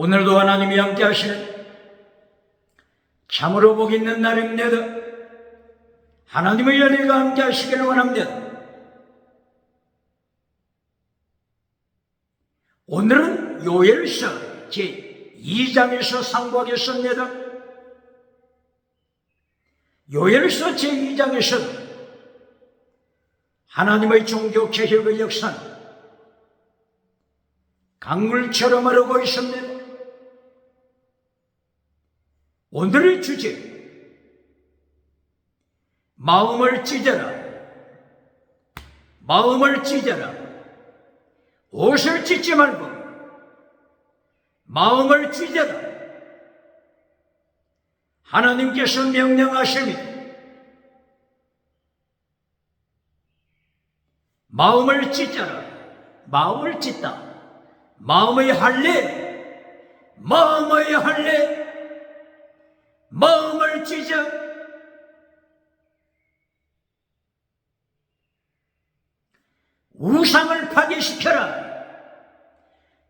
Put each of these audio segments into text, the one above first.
오늘도 하나님이 함께 하시는 참으로 복 있는 날입니다. 하나님의 은혜가 함께 하시기를 원합니다. 오늘은 요엘서 제2장에서 상고하겠습니다. 요엘서 제2장에서는 하나님의 종교개혁의 역사는 강물처럼 흐르고 있습니다. 오늘의 주제, 마음을 찢어라. 마음을 찢어라. 옷을 찢지 말고 마음을 찢어라. 하나님께서 명령하십니다. 마음을 찢어라. 마음을 찢다. 마음의 할례, 마음의 할례, 마음을 찢어. 우상을 파괴시켜라.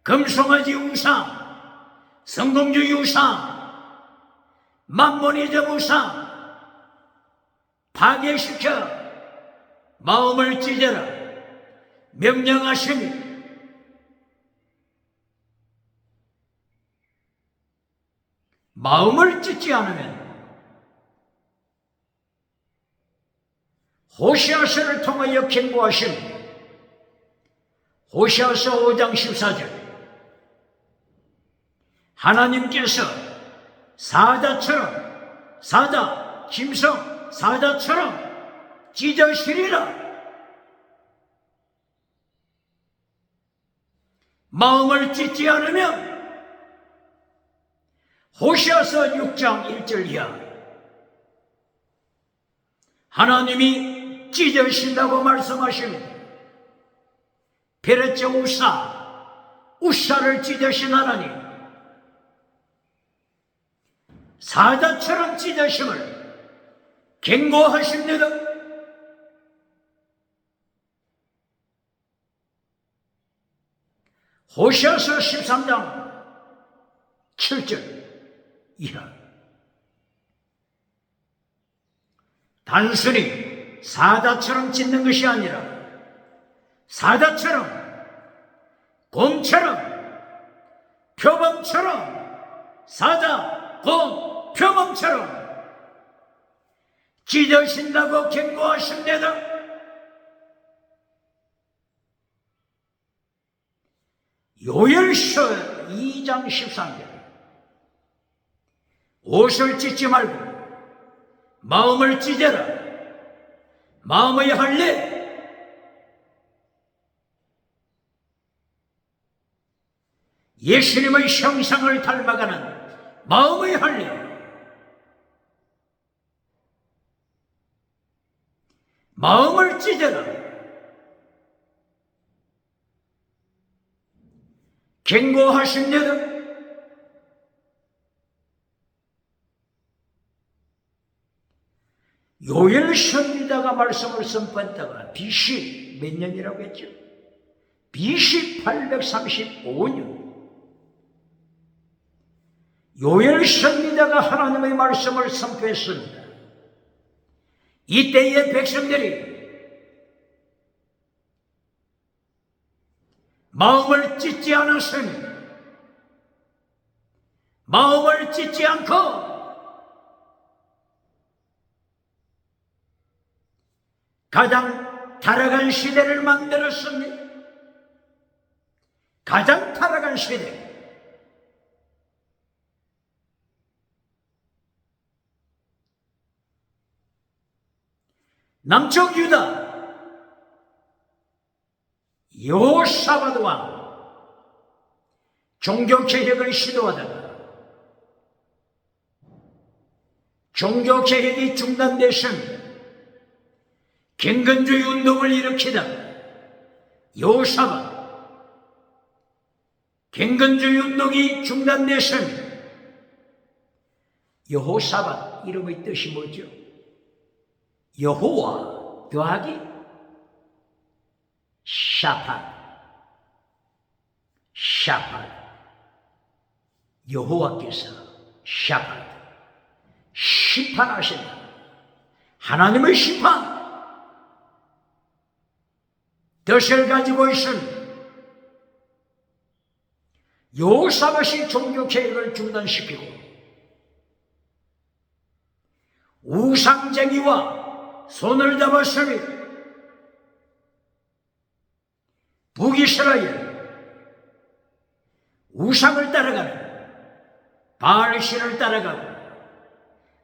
금송아지 우상, 성공주의 우상, 만모니즘 우상 파괴시켜 마음을 찢어라 명령하십니다. 마음을 찢지 않으면 호시아서를 통하여 경고하십니다. 호시아서 5장 14절, 하나님께서 사자, 짐승, 사자처럼 찢으시리라. 마음을 찢지 않으면 호시아서 6장 1절 이하 하나님이 찢으신다고 말씀하십니다. 베레츠 우사를 찢으신 하나님, 사자처럼 찢으심을 경고하십니다. 호시아서 13장 7절 이하, 단순히 사자처럼 찢는 것이 아니라 사자처럼, 곰처럼, 표범처럼, 사자, 곰, 표범처럼 찢으신다고 경고하십니다. 요엘서 2장 13절, 옷을 찢지 말고 마음을 찢어라. 마음의 할례, 예수님의 형상을 닮아가는 마음의 할례, 마음을 찢어라. 경고하십니다. 요엘 선지자가 말씀을 선포한 때가 BC 몇 년이라고 했죠? BC 835년. 요엘 선지자가 하나님의 말씀을 선포했습니다. 이때의 백성들이 마음을 찢지 않았습니다. 마음을 찢지 않고 가장 타락한 시대를 만들었습니다. 가장 타락한 시대. 남쪽 유다 여호사밧 왕 종교개혁을 시도하다가 종교개혁이 중단됐습니다. 경건주의 운동을 일으키다가 여호사밧 경건주의 운동이 중단됐습니다. 여호사밧 이름의 뜻이 뭐죠? 여호와 더하기 샤팟. 여호와께서 샤바드 심판하신다. 하나님의 심판. 덫을 가지고 있습니다. 여호사밧이 종교 계획을 중단시키고 우상쟁이와 손을 잡았으니 북이스라엘 우상을 따라가는 바알신을 따라가고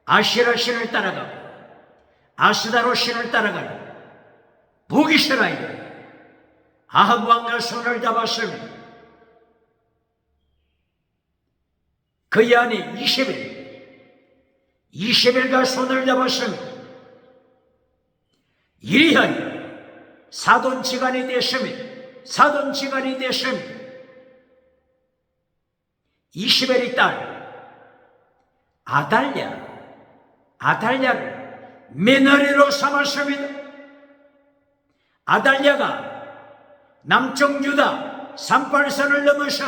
아시라신을 따라가고 아스다롯신을 따라가는 북이스라엘 아합 왕과 손을 잡았습니다. 그의 아내 이세벨과 손을 잡았습니다. 이리하여 사돈지간이 됐습니다. 이세벨의 딸 아달랴를 며느리로 삼았습니다. 아달랴가 남쪽 유다 38선을 넘어서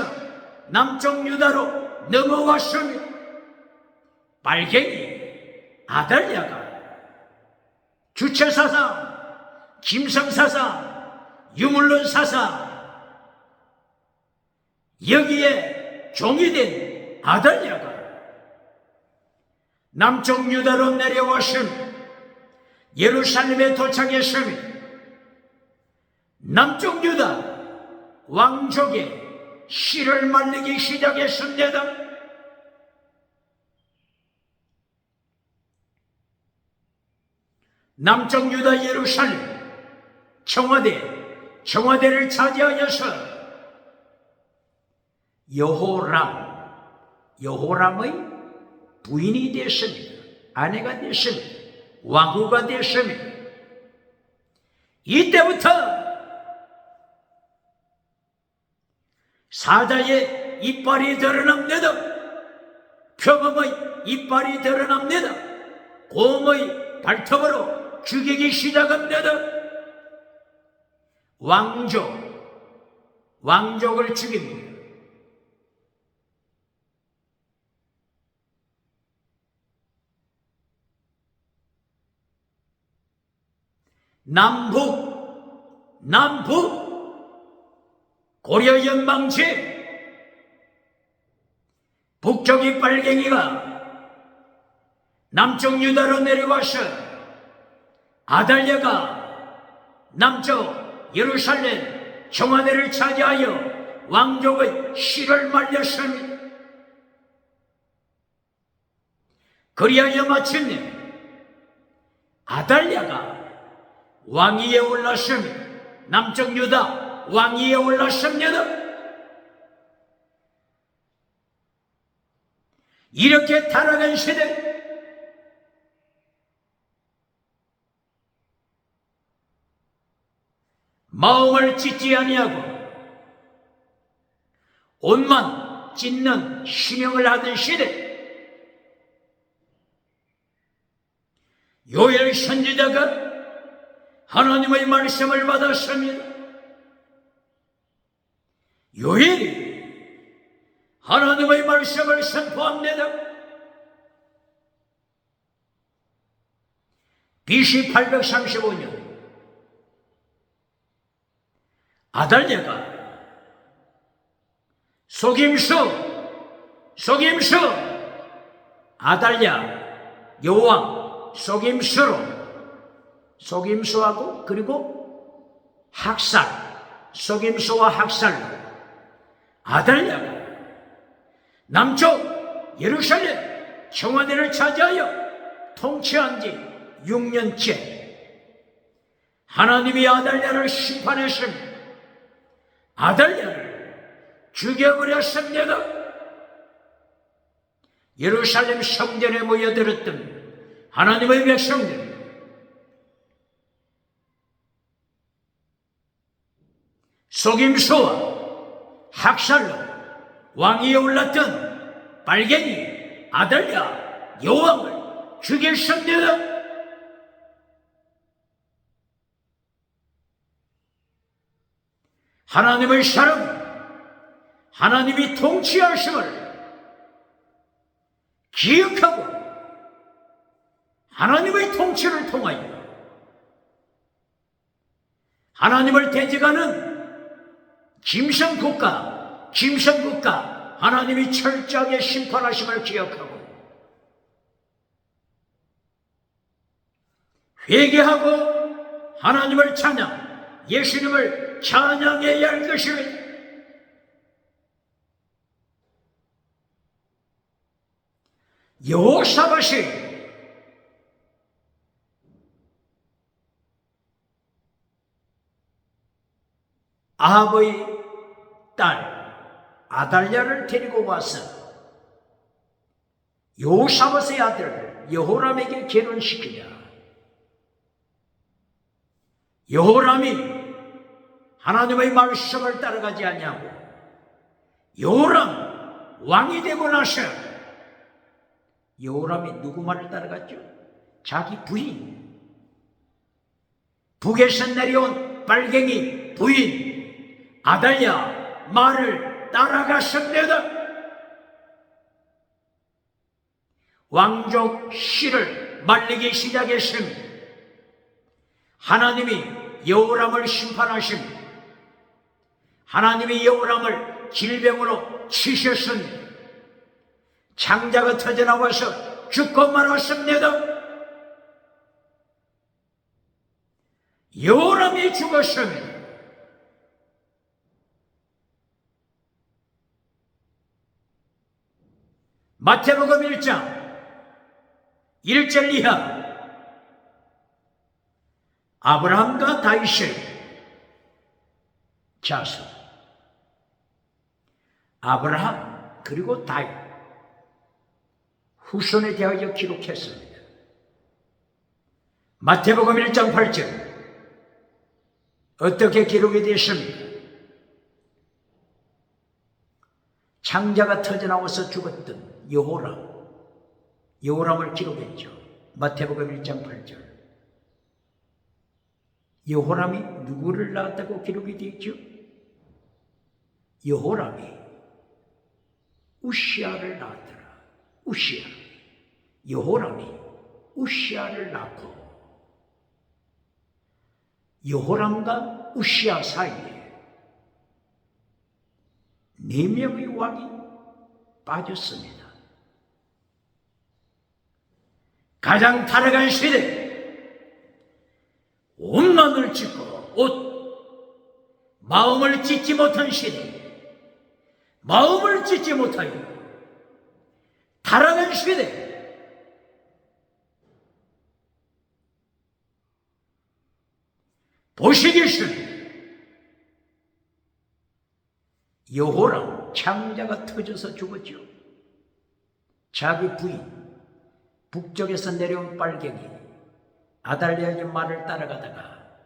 남쪽 유다로 넘어왔습니다. 빨갱이 아달랴가 주체사상, 김성사상, 유물론사상 여기에 종이 된 아달랴가 남쪽 유다로 내려왔습니다. 예루살렘에 도착했습니다. 남쪽 유다 왕족의 씨를 말리기 시작했습니다. 남쪽 유다 예루살렘 청와대를 차지하여서 여호람의 부인이 됐습니다. 아내가 됐습니다. 왕후가 됐습니다. 이때부터 사자의 이빨이 드러납니다. 표범의 이빨이 드러납니다. 곰의 발톱으로 죽이기 시작합니다. 왕족을 죽입니다. 남북 고려 연방제 북쪽이 빨갱이가 남쪽 유다로 내려와서 아달랴가 남쪽 예루살렘 청와대를 차지하여 왕족의 씨를 말렸습니다. 그리하여 마침내 아달랴가 왕위에 올랐습니다. 남쪽 유다 왕위에 올랐습니다. 이렇게 타락한 시대, 마음을 찢지 아니하고 옷만 찢는 신용을 하던 시대, 요엘 선지자가 하나님의 말씀을 받았습니다. 요엘이 하나님의 말씀을 선포합니다. BC 835년 아달랴가 속임수 아달랴 여왕 속임수하고 그리고 속임수와 학살로 아달랴가 남쪽 예루살렘 청와대를 차지하여 통치한 지 6년째 하나님이 아달랴를 심판했습니다. 아달랴를 죽여버렸습니다. 예루살렘 성전에 모여들었던 하나님의 백성들, 속임수와 학살로 왕위에 올랐던 빨갱이 아달랴 여왕을 죽였습니다. 하나님의 사람, 하나님이 통치하심을 기억하고 하나님의 통치를 통하여 하나님을 대적하는 김성국가 하나님이 철저하게 심판하심을 기억하고 회개하고 하나님을 찬양, 예수님을 찬양해야 할 것입니다. 여호사밧이 아합의 딸 아달랴를 데리고 와서 여호사밧의 아들 여호람에게 결혼시키냐. 여호람이 하나님의 말씀을 따라가지 않냐고. 여호람 왕이 되고 나서 여호람이 누구 말을 따라갔죠? 자기 부인, 북에서 내려온 빨갱이 부인 아달랴 말을 따라갔습니다. 왕족 씨를 말리기 시작했습니다. 하나님이 여호람을 심판하십니다. 하나님이 여호람을 질병으로 치셨습니다. 창자가 터져나와서 죽고 말았습니다. 여호람이 죽었습니다. 마태복음 1장 1절 이하 아브라함과 다윗의 자손 아브라함 그리고 다윗 후손에 대하여 기록했습니다. 마태복음 1장 8절 어떻게 기록이 되었습니까? 창자가 터져나와서 죽었던 여호람을 기록했죠. 마태복음 1장 8절 여호람이 누구를 낳았다고 기록이 되어 있죠? 여호람이 우시아를 낳았더라. 여호람이 우시아를 낳고 여호람과 우시아 사이에 4명의 왕이 빠졌습니다. 가장 타락한 시대 옷만을 찢고 마음을 찢지 못한 시대, 마음을 찢지 못하여 타락한 시대, 보시겠습니다. 여호람 창자가 터져서 죽었죠. 자기 부인 북쪽에서 내려온 빨갱이 아달랴의 말을 따라가다가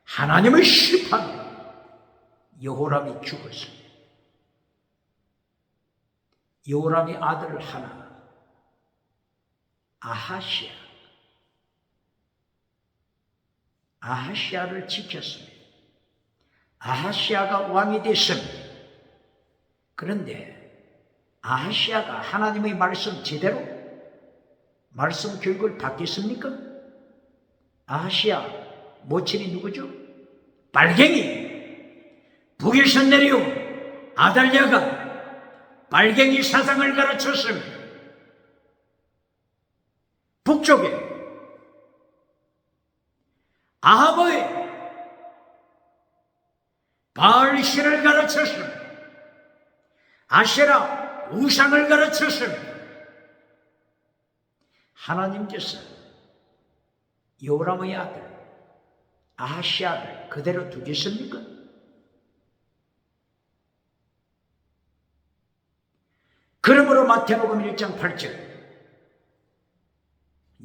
하나님의 심판으로 여호람이 죽었습니다. 여호람이 아들 하나 아하시아를 지켰습니다. 아하시아가 왕이 됐습니다. 그런데 아하시아가 하나님의 말씀 제대로 말씀 교육을 받겠습니까? 아하시아 모친이 누구죠? 빨갱이 북에서 내려온 아달랴가 빨갱이 사상을 가르쳤습니다. 북쪽에 아합의 바알신을 가르쳤습니다. 아세라 우상을 가르쳤습니다. 하나님께서 여호람의 아들 아하시아를 그대로 두겠습니까? 그러므로 마태복음 1장 8절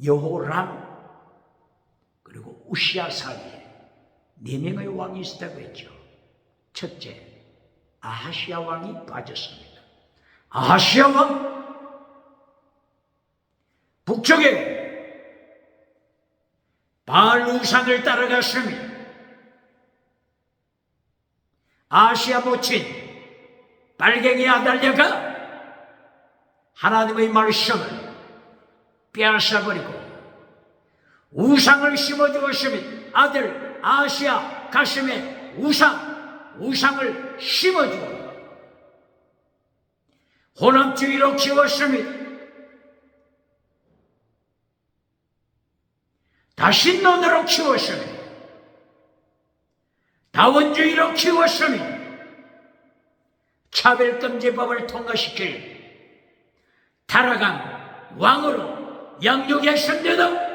여호람 그리고 우시아 사이에 4명의 왕이 있었다고 했죠. 첫째, 아하시아 왕이 빠졌습니다. 아하시아 왕 북쪽에 바알 우상을 따라갔습니다. 아하시아 모친 빨갱이 아달랴가 하나님의 말씀을 빼앗아버리고 우상을 심어주었으면 아들 아하시야 가슴에 우상을 심어주어 혼합주의로 키웠으면 다시 논으로 키웠으면 다원주의로 키웠으면 차별금지법을 통과시킬 타락한 왕으로 양육했습니다.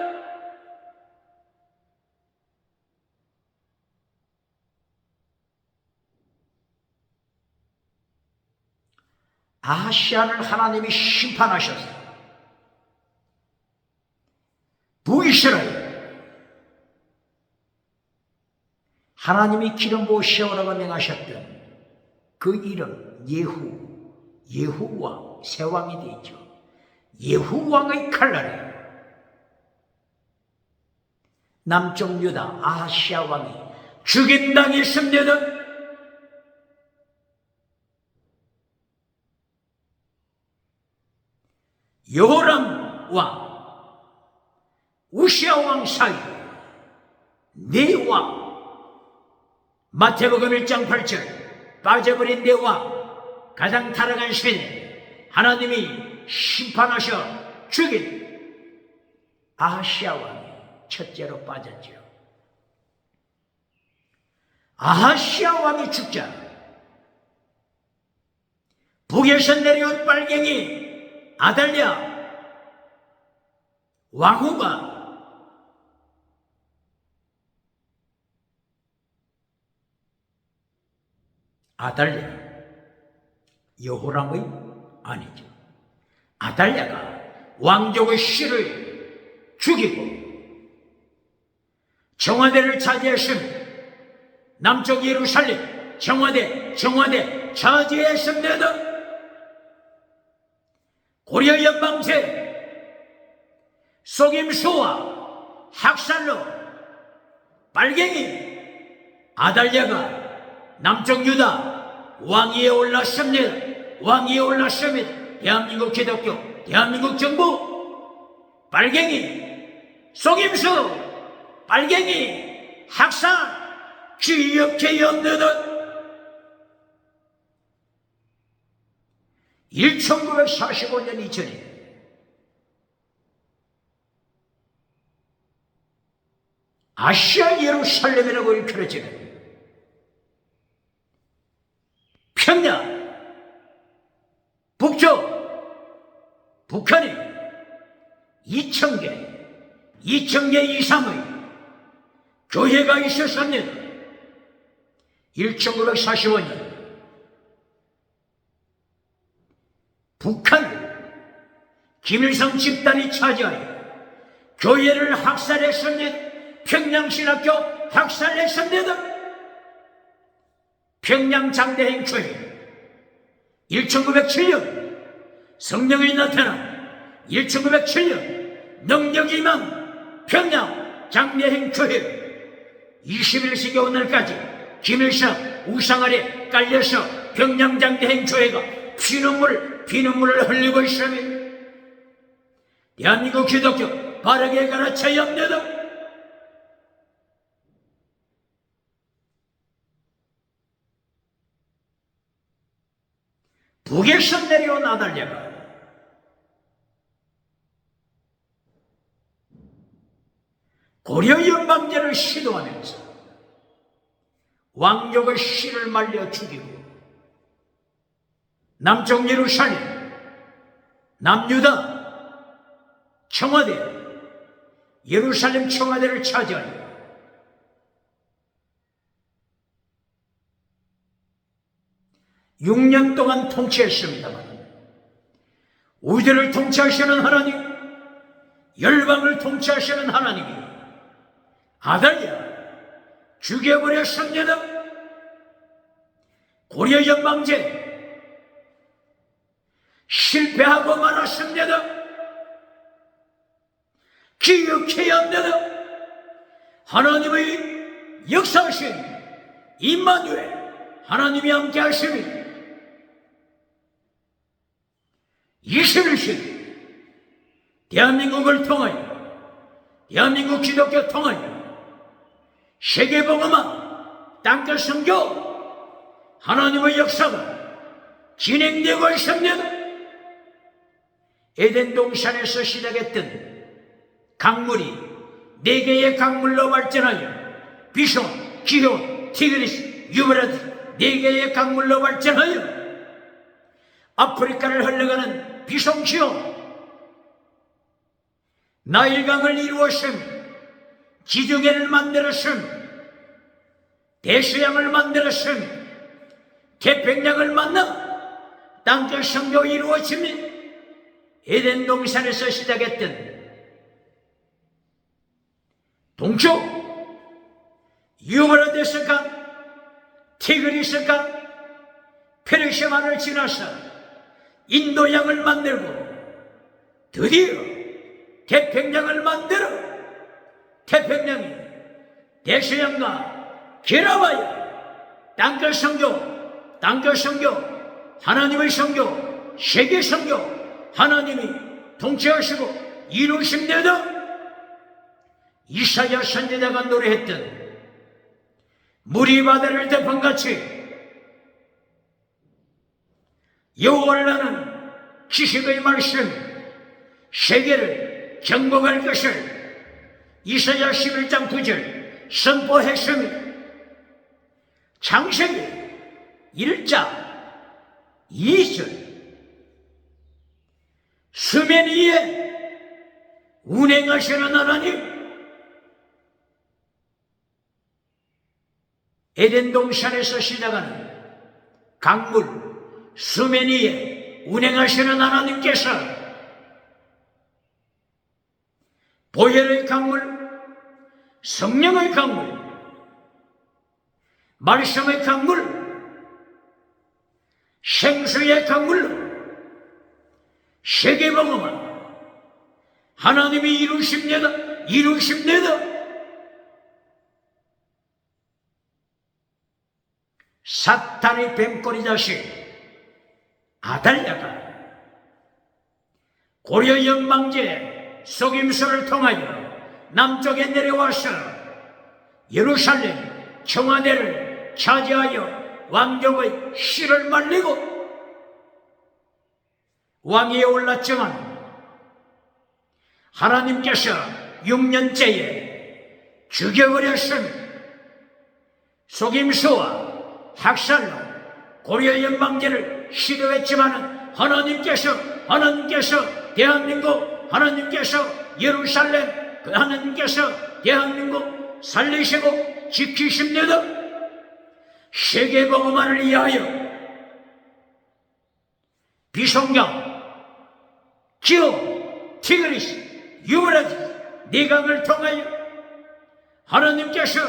아하시아를 하나님이 심판하셨어요. 북이스라엘 하나님이 기름 부어 세우라고 명하셨던 그 이름 예후왕, 새 왕이 되죠. 예후왕의 칼날에 남쪽 유다 아하시아 왕이 죽임당했습니다. 여호람 왕, 우시아 왕 사이 네 왕, 마태복음 1장 8절 빠져버린 네 왕, 가장 타락한 세대 하나님이 심판하셔 죽인 아하시아 왕이 첫째로 빠졌죠. 아하시아 왕이 죽자 북에서 내려온 빨갱이 아달랴 왕후가 아달랴 여호람의 아니죠. 아달랴가 왕족의 씨를 죽이고 정화대를 차지했으면 남쪽 예루살렘 정화대 차지했습니다. 고려 연방제 속임수와 학살로 빨갱이 아달랴가 남쪽 유다 왕위에 올랐습니다. 대한민국 기독교, 대한민국 정부 빨갱이 속임수, 빨갱이 학살 기억해 없는 1945년 이전에 아시아 예루살렘이라고 일컬어지는 평양, 북쪽, 북한에 2,000개 이상의 교회가 있었습니다. 1945년 북한을 김일성 집단이 차지하여 교회를 학살했습니다. 평양신학교 학살했습니다. 평양장대행교회 1907년 성령이 나타나 1907년 능력이 임한 평양장대행교회 21세기 오늘까지 김일성 우상 아래 깔려서 평양장대행교회가 피눈물을 흘리고 있으며 대한민국 기독교 바르게 가르쳐야 합니다. 북에서 내려온 아달랴가 고려 연방제를 시도하면서 왕족의 씨를 말려 죽이고 남쪽 예루살렘, 남유다, 청와대, 예루살렘 청와대를 차지하여 6년 동안 통치했습니다만 우주를 통치하시는 하나님, 열방을 통치하시는 하나님이 아달랴 죽여버렸습니다. 고려 연방제 실패하고 말았습니다. 기억해야 합니다. 하나님의 역사하신 임마누엘 하나님이 함께 하시니 21세기 대한민국을 통하여, 대한민국 기독교 통하여 세계복음화, 땅끝 선교, 하나님의 역사가 진행되고 있습니다. 에덴 동산에서 시작했던 강물이 4개의 강물로 발전하여 비숑, 기혼, 티그리스, 유브라트 4개의 강물로 발전하여 아프리카를 흘러가는 비숑, 기혼, 나일강을 이루었음, 지중해를 만들었음, 대서양을 만들었음, 태평양을 만나 땅끝 선교 이루어집니다. 에덴 동산에서 시작했던 동쪽 유브라데스 강, 티그리스 강, 페르시아만을 지나서 인도양을 만들고 드디어 태평양을 만들어 태평양이 대서양과 결합하여 땅끝 선교, 땅끝 선교, 하나님의 선교, 세계 선교, 하나님이 통치하시고 이루심되다. 이사야 선지자가 노래했던 물이 바다를 대판같이 여호와를 나는 지식의 말씀 세계를 정복할 것을 이사야 11장 9절 선포했습니다. 창세기 1장 2절 수면 위에 운행하시는 하나님, 에덴 동산에서 시작하는 강물 수면 위에 운행하시는 하나님께서 보혈의 강물, 성령의 강물, 말씀의 강물, 생수의 강물로 세계복음화 하나님이 이루십니다. 사탄의 뱀꼬리 자식 아달랴가 고려 영망제 속임수를 통하여 남쪽에 내려와서 예루살렘 청와대를 차지하여 왕족의 씨를 말리고 왕위에 올랐지만 하나님께서 6년째에 죽여버렸으니 속임수와 학살로 고려 연방제를 시도했지만 하나님께서 대한민국, 하나님께서 예루살렘, 하나님께서 대한민국 살리시고 지키십니다. 세계복음화를 위하여 비송강, 기호, 티그리스, 유브라트 4강을 통하여 하나님께서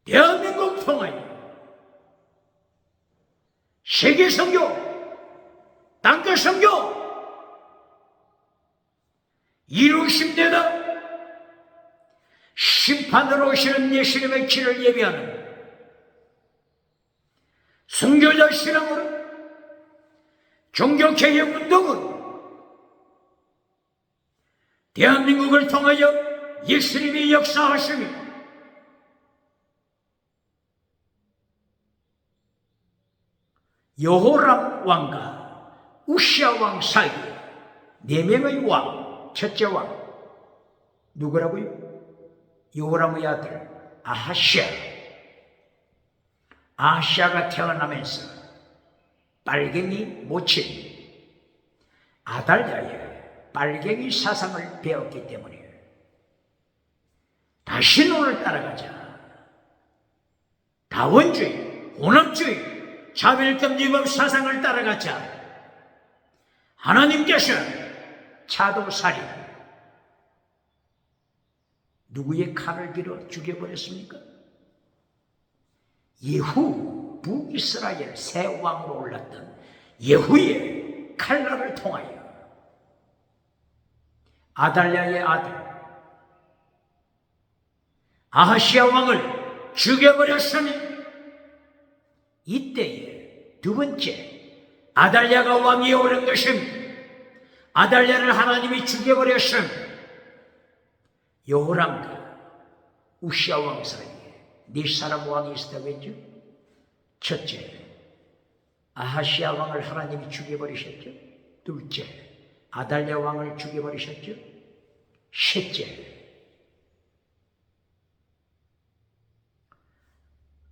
대한민국 통하여 세계 선교, 땅끝 선교 이루십니다. 심판으로 오시는 예수님의 길을 예비하는 순교자 신앙으로 종교개혁운동으로 대한민국을 통하여 예수님이 역사하십니다. 여호람 왕과 우시아 왕 사이에 4명의 왕, 첫째 왕 누구라고요? 여호람의 아들 아하시아. 아하시아가 태어나면서 빨갱이 모친 아달랴의 빨갱이 사상을 배웠기 때문에 다시 오늘 따라가자. 다원주의, 혼합주의, 차별금지법 사상을 따라가자. 하나님께서 차도살인 누구의 칼을 빌어 죽여버렸습니까? 예후, 북이스라엘 새 왕으로 올랐던 예후의 칼날을 통하여 아달랴의 아들 아하시아 왕을 죽여버렸으니 이때에 두 번째 아달랴가 왕위에 오른 것입니다. 아달랴를 하나님이 죽여버렸음. 여호람과 우시아 왕 사이에 네 사람 왕이 있었다고 했죠. 첫째, 아하시아 왕을 하나님이 죽여버리셨죠. 둘째, 아달랴 왕을 죽여버리셨죠. 셋째,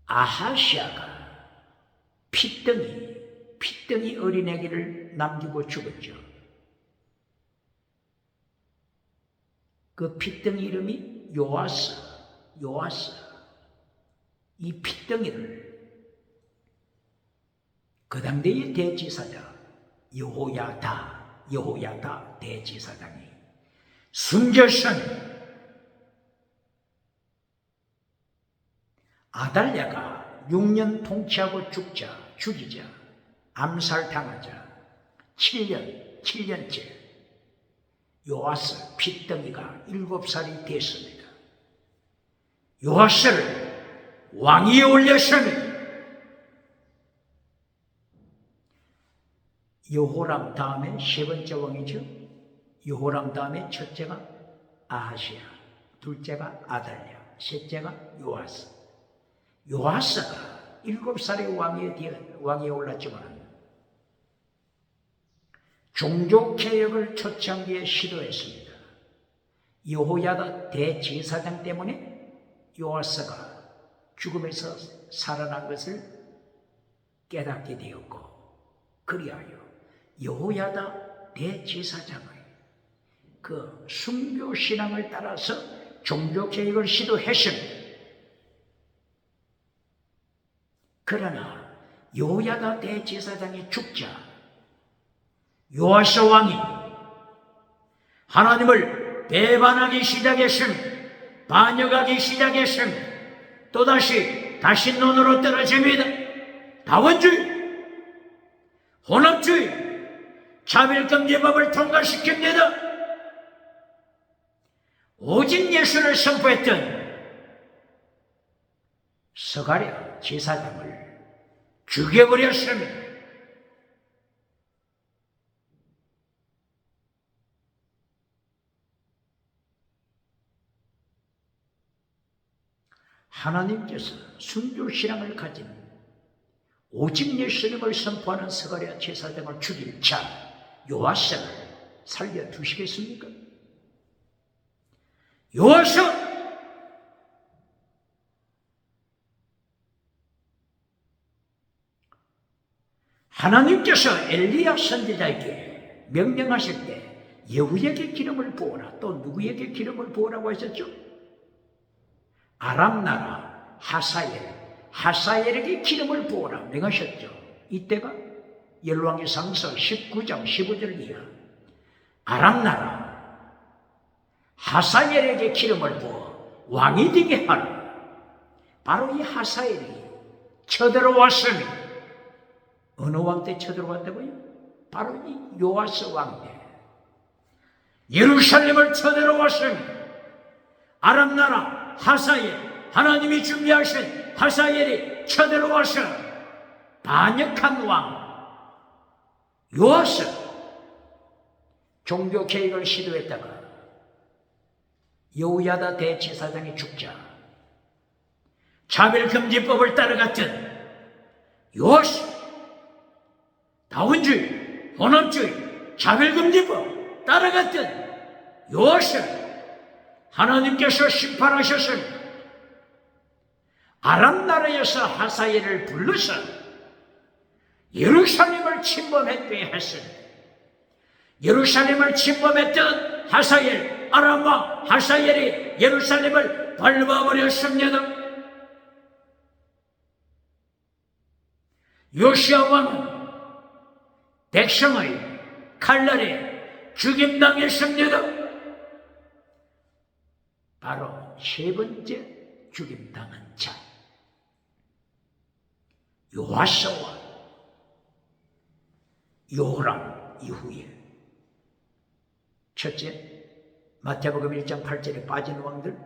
아하시아가 피덩이 어린애기를 남기고 죽었죠. 그 피덩이 이름이 요아스. 이 피덩이를 그 당대의 대제사장 여호야다 대제사장이 숨겨선 아달랴가 6년 통치하고 죽이자 암살당하자 7년째 요아스 핏덩이가 7살이 됐습니다. 요아스를 왕위에 올렸습니다. 여호람 다음에 세 번째 왕이죠. 여호람 다음에 첫째가 아하시아, 둘째가 아달랴, 셋째가 요아스. 요아스가 7살의 왕위에 올랐지만 종교개혁을 초창기에 시도했습니다. 여호야다 대제사장 때문에 요아스가 죽음에서 살아난 것을 깨닫게 되었고, 그리하여 여호야다 대제사장의 그 순교신앙을 따라서 종교개혁을 시도했습니다. 그러나 여호야다 대제사장이 죽자 요아스 왕이 하나님을 배반하기 시작했습니다. 반역하기 시작했습니다. 또다시 신론으로 떨어집니다. 다원주의, 혼합주의, 차별금지법을 통과시킵니다. 오직 예수를 선포했던 스가랴 제사장을 죽여버렸습니다. 하나님께서 순교신앙을 가진 오직 예수님을 선포하는 스가랴 제사장을 죽일 자 요아스를 살려두시겠습니까? 요아스! 하나님께서 엘리야 선지자에게 명령하실 때 예후에게 기름을 부어라, 또 누구에게 기름을 부으라고 하셨죠? 아람 나라 하사엘에게 기름을 부어라 명하셨죠. 이때가 열왕기상서 19장 15절 이하. 아람 나라 하사엘에게 기름을 부어 왕이 되게 하라. 바로 이 하사엘이 쳐들어왔습니다. 어느 왕 때 쳐들어왔다고요? 바로 이 요아스 왕 때 예루살렘을 쳐들어왔습니다. 아람 나라 하사엘, 하나님이 준비하신 하사엘이 쳐들어와서 반역한 왕 요아스 종교개혁을 시도했다가 여호야다 대제사장이 죽자 차별금지법을 따라갔던 요아스, 다원주의, 혼합주의, 차별금지법 따라갔던 요아스 하나님께서 심판하셨습니다. 아람 나라에서 하사엘을 불러서 예루살렘을 침범했게 했습니다. 예루살렘을 침범했던 하사엘, 아람 왕 하사엘이 예루살렘을 밟아버렸습니다. 요시야 왕은 백성의 칼날에 죽임당했습니다. 바로 세 번째 죽임당한 자 요아스와 요호람 이후에 첫째 마태복음 1장 8절에 빠진 왕들,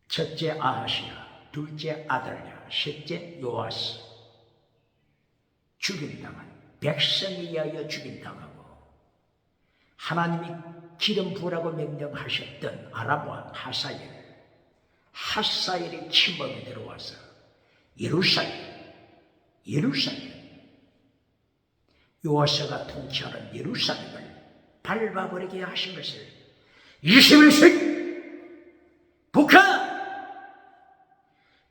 첫째 아하시아, 둘째 아달랴, 셋째 요아스, 죽임당한 백성에 의하여 죽임당하고 하나님이 기름 부으라고 명령하셨던 아람 왕 하사엘의 침범에 들어와서 예루살렘 요아스가 통치하는 예루살렘을 밟아버리게 하신 것을 21세기 북한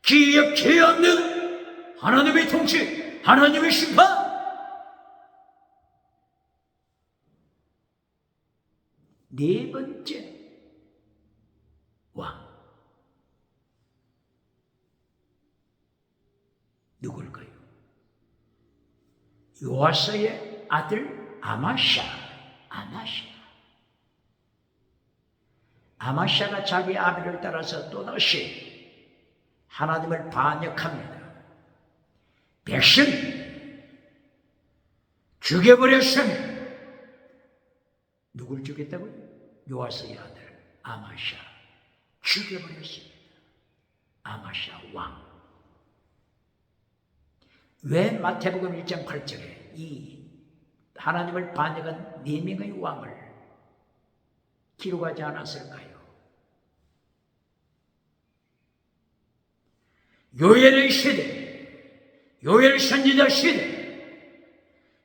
기억해 없는 하나님의 통치, 하나님의 심판. 네 번째 왕 누굴까요? 요아스의 아들 아마샤가 자기 아비를 따라서 또다시 하나님을 반역합니다. 백성 죽여버렸으니 누굴 죽였다고요? 요아스의 아들 아마샤 죽여버렸습니다. 아마샤 왕. 왜 마태복음 1장 8절에 이 하나님을 반역한 4명의 왕을 기록하지 않았을까요? 요엘의 시대, 요엘 선지자 시대,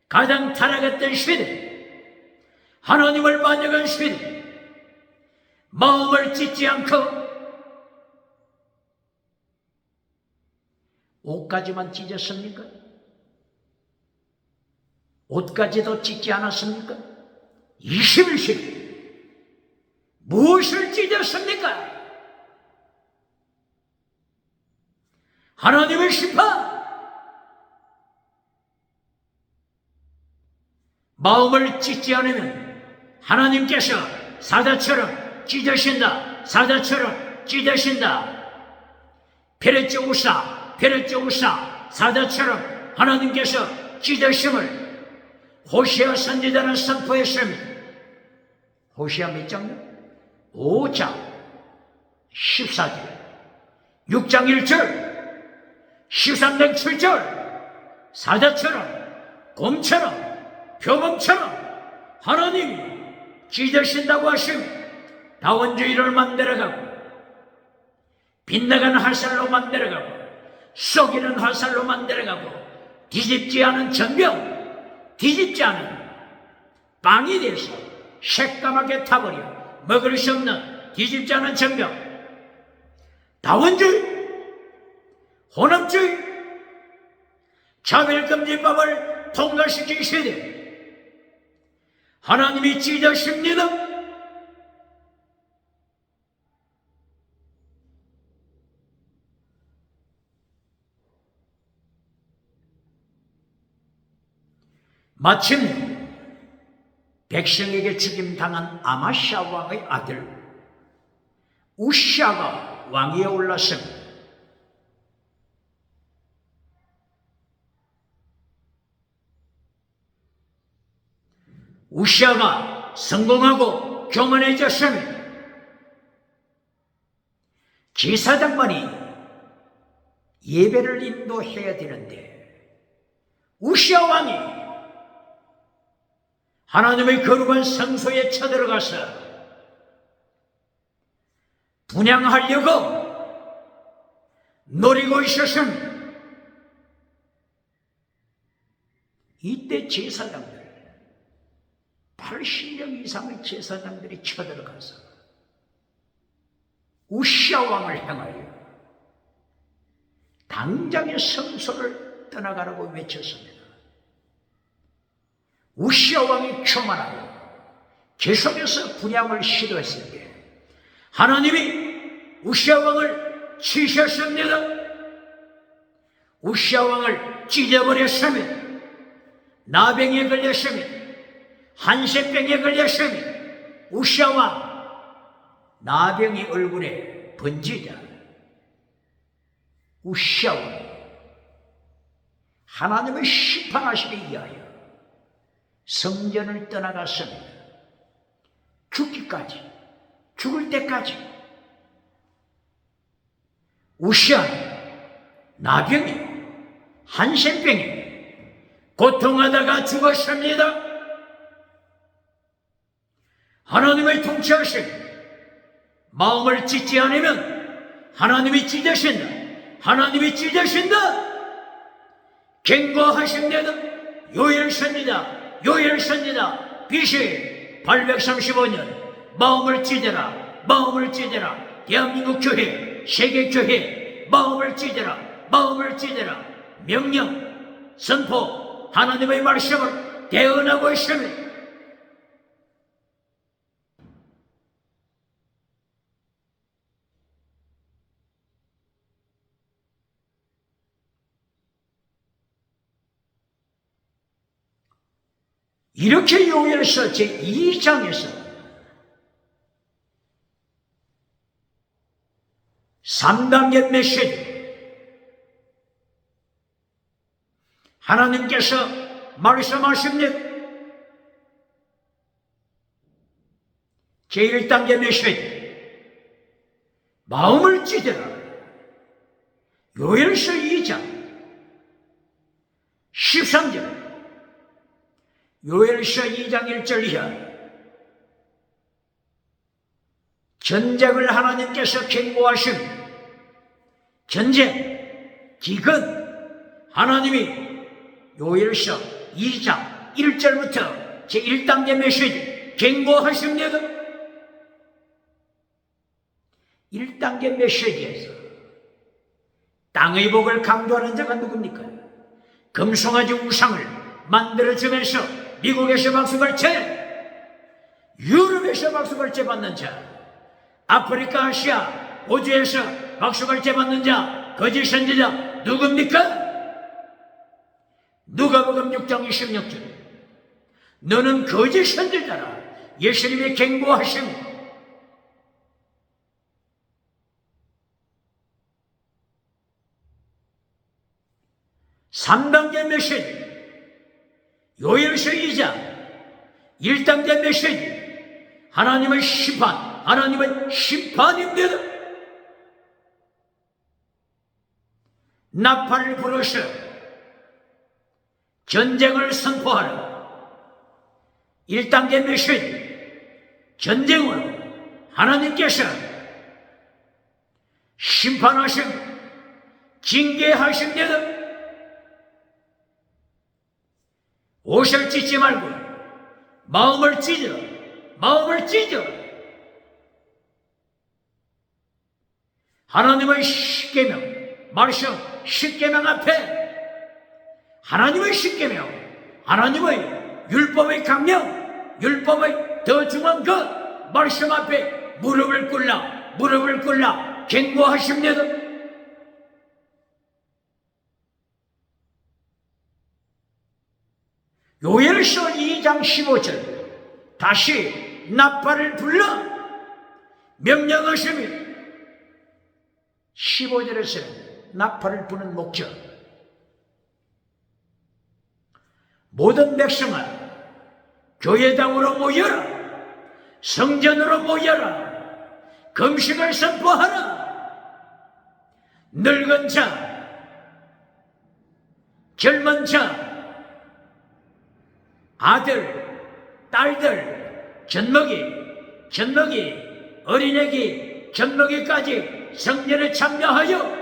가장 타락했던 시대, 하나님을 반역한 시대, 마음을 찢지 않고 옷까지만 찢었습니까? 옷까지도 찢지 않았습니까? 21세기 무엇을 찢었습니까? 하나님의 심판. 마음을 찢지 않으면 하나님께서 사자처럼 찢으신다. 사자처럼 찢으신다. 페레쪼우사 사자처럼 하나님께서 찢으심을 호시아 선지자는 선포했습니다. 호시아 몇 장요? 5장 14절 6장 1절 13장 7절 사자처럼 곰처럼 표범처럼 하나님이 찢으신다고 하시며 다원주의를 만들어가고 빗나가는 화살로 만들어가고 쏘기는 화살로 만들어가고 뒤집지 않은 전병, 뒤집지 않은 빵이 돼서 새까맣게 타버려 먹을 수 없는 뒤집지 않은 전병, 다원주의, 혼합주의, 차별금지법을 통과시킨 시대 하나님이 찢으십니다. 마침 백성에게 죽임당한 아마샤 왕의 아들 우시아가 왕위에 올랐습니다. 우시아가 성공하고 교만해졌습니다. 제사장만이 예배를 인도해야 되는데 우시아 왕이 하나님의 거룩한 성소에 쳐들어가서 분향하려고 노리고 있었습니다. 이때 제사장들 80명 이상의 제사장들이 쳐들어가서 우시아 왕을 향하여 당장의 성소를 떠나가라고 외쳤습니다. 우시아 왕이 교만하고 계속해서 분향을 시도했을 때 하나님이 우시아 왕을 치셨습니다. 우시아 왕을 찢어버렸으며 나병에 걸렸으며 한센병에 걸렸으며 우시아 왕 나병이 얼굴에 번지자 우시아 왕이 하나님의 심판하시기 위하여 성전을 떠나갔습니다. 죽기까지, 죽을 때까지 우시아는 나병에 한센병에 고통하다가 죽었습니다. 하나님의 통치하심, 마음을 찢지 않으면 하나님이 찢으신다. 하나님이 찢으신다. 경고하십니다. 요엘서입니다. 요엘서입니다. BC 835년 마음을 찢어라. 마음을 찢어라. 대한민국 교회, 세계 교회 마음을 찢어라. 마음을 찢어라. 명령, 선포, 하나님의 말씀을 대언하고 있습니다. 이렇게 요엘서 제2장에서 3단계 메시지, 하나님께서 말씀하십니다. 제1단계 메시지, 마음을 찢어라. 요엘서 2장 13절, 요엘서 2장 1절 이하, 전쟁을 하나님께서 경고하십니다. 전쟁, 기근, 하나님이 요엘서 2장 1절부터 제1단계 메시지 경고하십니다. 1단계 메시지에서 땅의 복을 강조하는 자가 누굽니까? 금송아지 우상을 만들어주면서 미국에서 박수갈채, 유럽에서 박수갈채 받는 자, 아프리카, 아시아, 호주에서 박수갈채 받는 자, 거짓 선지자 누굽니까? 누가복음 6장 26절, 너는 거짓 선지자라. 예수님이 경고하십니다. (3단계) 메시지, 요엘서 2장 1단계 메시지, 하나님의 심판, 하나님의 심판입니다. 나팔을 불어서 전쟁을 선포하라. 1단계 메시지, 전쟁으로 하나님께서 심판하심, 징계하십니다. 옷을 찢지 말고 마음을 찢어, 마음을 찢어. 하나님의 십계명, 말씀 십계명 앞에, 하나님의 십계명, 하나님의 율법의 강령, 율법의 더 중한 것, 말씀 앞에 무릎을 꿇라, 무릎을 꿇라 경고하십니다. 요엘서 2장 15절, 다시 나팔을 불러 명령하십니다. 15절에서는 나팔을 부는 목적, 모든 백성아 교회당으로 모여라, 성전으로 모여라, 금식을 선포하라. 늙은 자, 젊은 자, 아들, 딸들, 젖먹이, 어린애기, 젖먹이까지 성전에 참여하여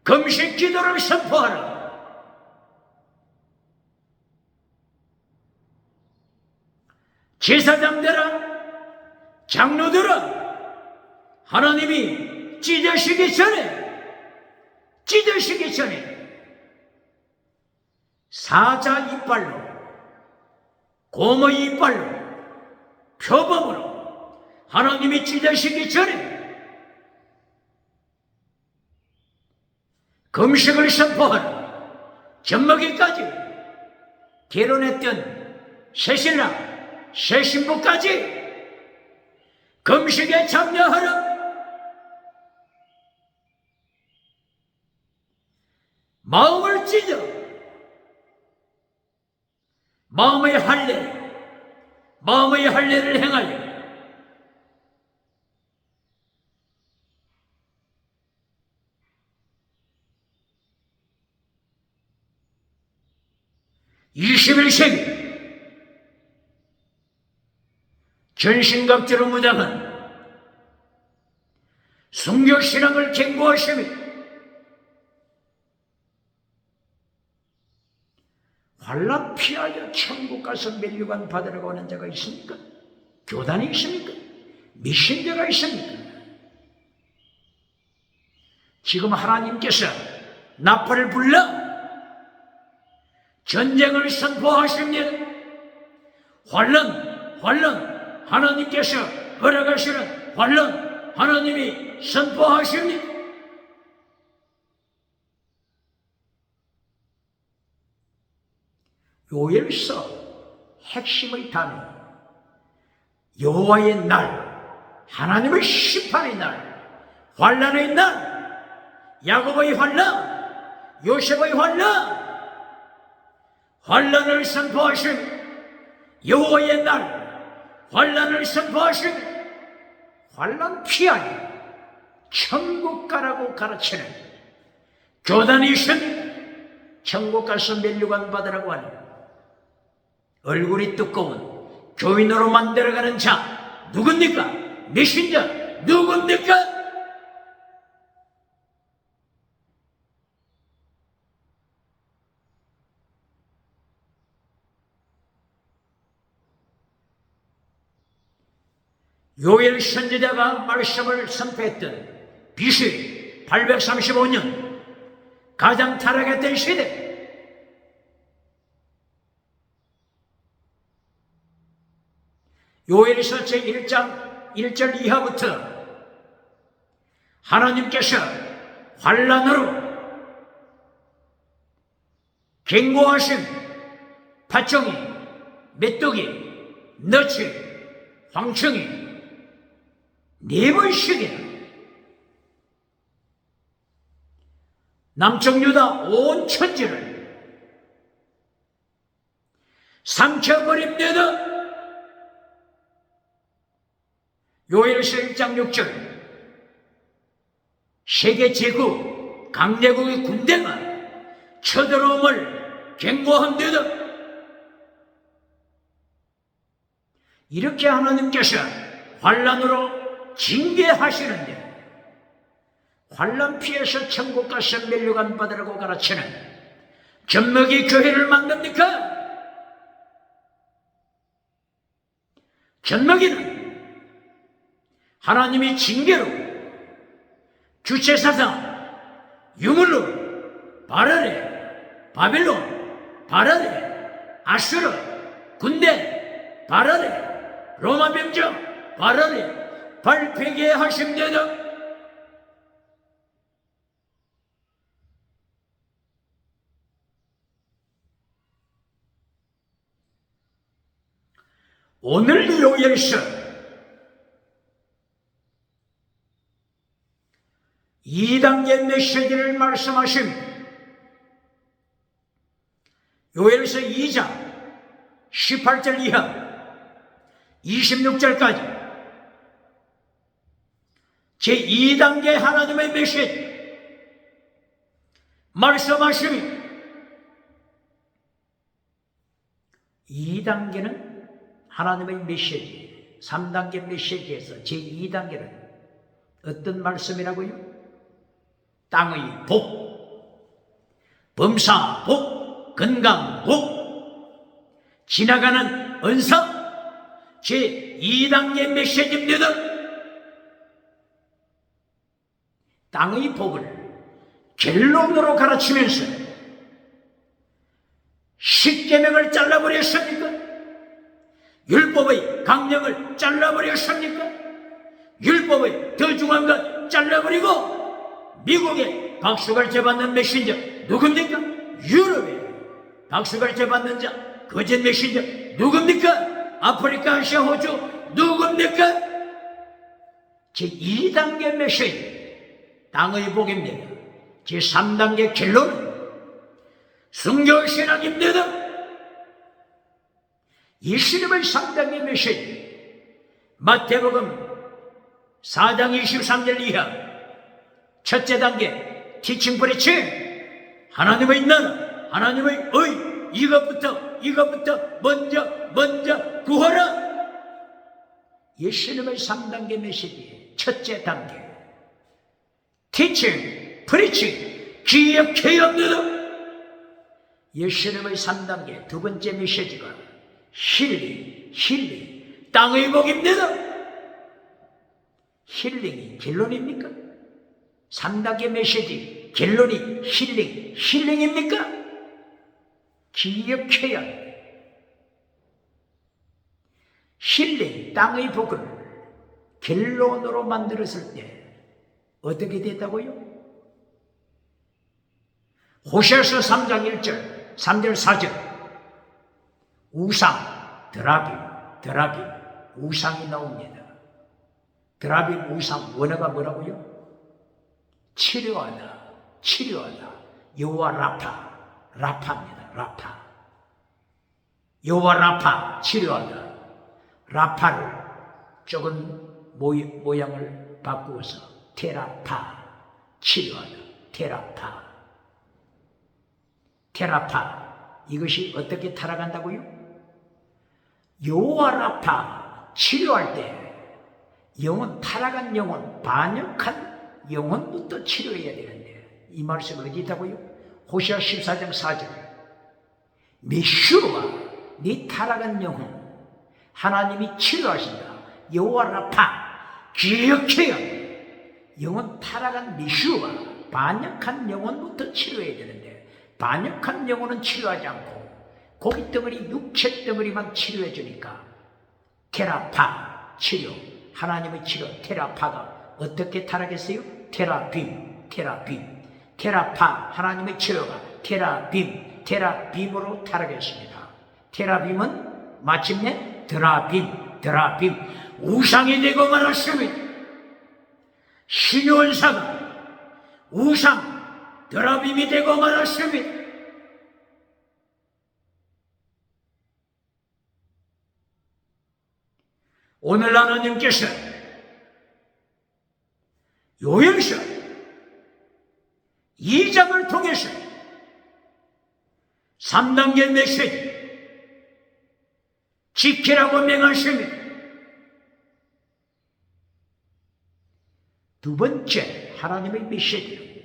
금식 기도를 선포하라. 제사장들아, 장로들아, 하나님이 찢으시기 전에 사자 이빨로, 곰의 이빨로, 표범으로 하나님이 찢으시기 전에 금식을 선포하라. 젖먹이까지, 결혼했던 새신랑, 새신부까지 금식에 참여하라. 마음을 찢어, 마음의 할례를 행하여 21세기 전신갑주로 무장한 순교신앙을 경고하십니다. 환난 피하여 천국 가서 면류관 받으라고 하는 자가 있습니까? 교단이 있습니까? 미신자가 있습니까? 지금 하나님께서 나팔을 불러 전쟁을 선포하십니다. 환난 하나님께서 허락하시는 환난 하나님이 선포하십니다. 요엘서 핵심의 단어, 여호와의 날, 하나님의 심판의 날, 환난의 날, 야곱의 환난, 요셉의 환난을 선포하신 여호와의 날, 환난을 선포하신 환난 피하여 천국 가라고 가르치는 교단이 있습니다. 천국 가서 면류관 받으라고 하는 얼굴이 두꺼운 교인으로 만들어가는 자 누굽니까? 메신저 누굽니까? 요엘 선지자가 말씀을 선포했던 BC 835년 가장 타락했던 시대, 요엘서 제1장 1절 이하부터 하나님께서 환난으로 경고하신 팥종이, 메뚜기, 너치, 황충이 4번씩이나 남쪽 유다 온 천지를 삼켜버립니다. 요엘서 1장 6절 세계 제국 강대국의 군대가 쳐들어옴을 경고합니다. 이렇게 하나님께서 환난으로 징계하시는데 환난 피해서 천국 가서 면류관 받으라고 가르치는 젖먹이 교회를 만듭니까? 젖먹이는 하나님이 징계로 주체사상 유물로 바라레, 바빌론, 바라레, 아수르, 군대, 바라레, 로마 병정, 바라레 발표게 하십니다. 오늘 요엘서 2단계 메시지를 말씀하십니다. 요엘서 2장 18절 이하 26절까지 제2단계 하나님의 메시지 말씀하십니다. 2단계는 하나님의 메시지, 3단계 메시지에서 제2단계는 어떤 말씀이라고요? 땅의 복, 범사 복, 건강 복, 지나가는 은사, 제2단계 메시지입니다. 땅의 복을 결론으로 가르치면서 십계명을 잘라버렸습니까? 율법의 강령을 잘라버렸습니까? 율법의 더 중요한 것 잘라버리고 미국에 박수갈채 받는 메신저 누굽니까? 유럽에 박수갈채 받는 자 거짓 메신저 누굽니까? 아프리카, 아시아, 호주 누굽니까? 제2단계 메시지 땅의 복입니다. 제3단계 결론은 순교신앙입니다. 예수님의 3단계 메시지 마태복음 4장 23절 이하 첫째 단계 티칭 프리칭 하나님의 나라, 하나님의 의, 이것부터 먼저 구하라. 예수님의 3단계 메시지 첫째 단계 teaching, preaching, 기억해야 합니다. 예수님의 3단계 두 번째 메시지가 힐링, 땅의 복입니다. 힐링이 결론입니까? 3단계 메시지 결론이 힐링입니까? 기억해야 합니다. 힐링, 땅의 복을 결론으로 만들었을 때 어떻게 됐다고요? 호세아서 3장 1절, 3절, 4절 우상, 드라빔, 우상이 나옵니다. 드라빔, 우상, 원어가 뭐라고요? 치료하다. 여호와 라파입니다. 여호와 라파, 치료하다. 라파를 조금 모양을 바꾸어서 테라파, 치료하다. 테라파, 이것이 어떻게 타락한다고요? 여호와 라파, 치료할 때 영혼, 타락한 영혼, 반역한 영혼부터 치료해야 되는데 이 말씀 어디 있다고요? 호세아 14장 4절 메슈아, 네 타락한 영혼 하나님이 치료하신다. 여호와 라파, 기억해야 합니다. 영혼 타락한 메슈아, 반역한 영혼부터 치료해야 되는데 반역한 영혼은 치료하지 않고 고깃덩어리, 육체덩어리만 치료해 주니까 테라파, 치료, 하나님의 치료, 테라파가 어떻게 타락했어요? 테라파, 하나님의 치료가 테라빔으로 타락했습니다. 테라빔은 마침내 드라빔, 우상이 되고 말았습니다. 신요원사가 우상, 드라빔이 되고 말았습니다. 오늘 하나님께서 요엘서 2장을 통해서 3단계 메시지 지키라고 명하십니다. 두 번째 하나님의 메시지는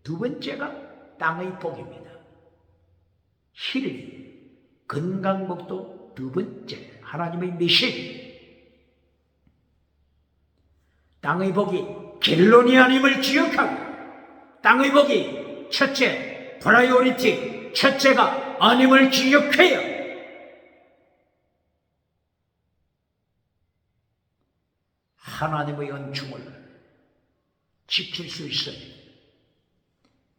두 번째가 땅의 복입니다. 힐링, 건강복도 두 번째 하나님의 메시지. 땅의 복이 결론이 아님을 기억하고 땅의 복이 첫째 프라이오리티, 첫째가 아님을 기억해야 하나님의恩寵을 지킬 수 있습니다.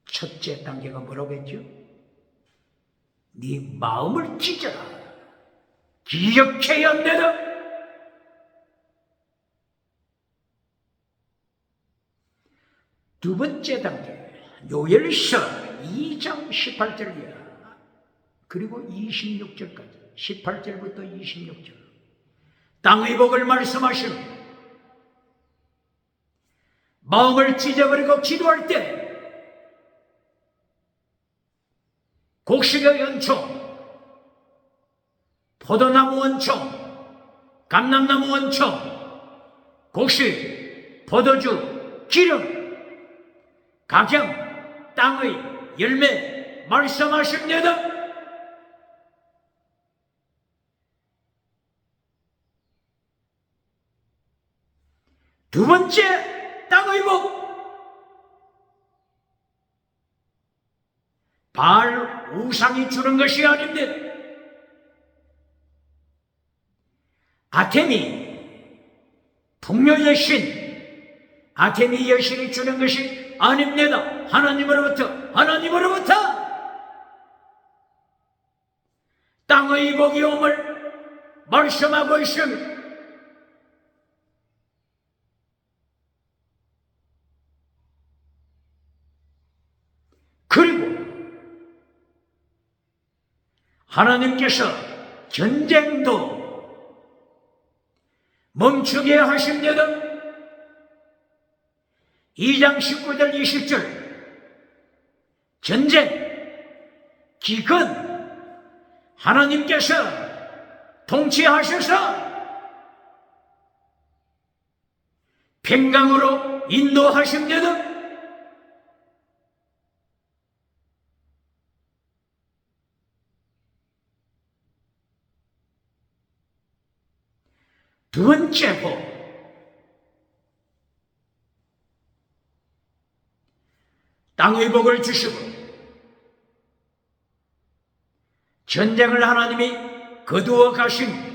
첫째 단계가 뭐라고 했죠? 네 마음을 찢어라. 기억해야 합니다. 두 번째 단계 요엘서 2장 18절이야. 그리고 26절까지 18절부터 26절 땅의 복을 말씀하십니다. 마음을 찢어버리고 기도할 때 곡식의 연총, 포도나무 원총, 감람나무 원총, 곡식, 포도주, 기름, 각양 땅의 열매 말씀하십니다. 두 번째 땅의 복, 바알 우상이 주는 것이 아닙니다. 아테미, 풍요의 신, 아테미 여신이 주는 것이 아닙니다. 하나님으로부터 땅의 복이 옴을 말씀하고 있습니다. 그리고 하나님께서 전쟁도 멈추게 하십니다. 2장 19절 20절 전쟁, 기근, 하나님께서 통치하셔서 평강으로 인도하십니다. 두 번째 복, 땅의 복을 주시고 전쟁을 하나님이 거두어 가십니다.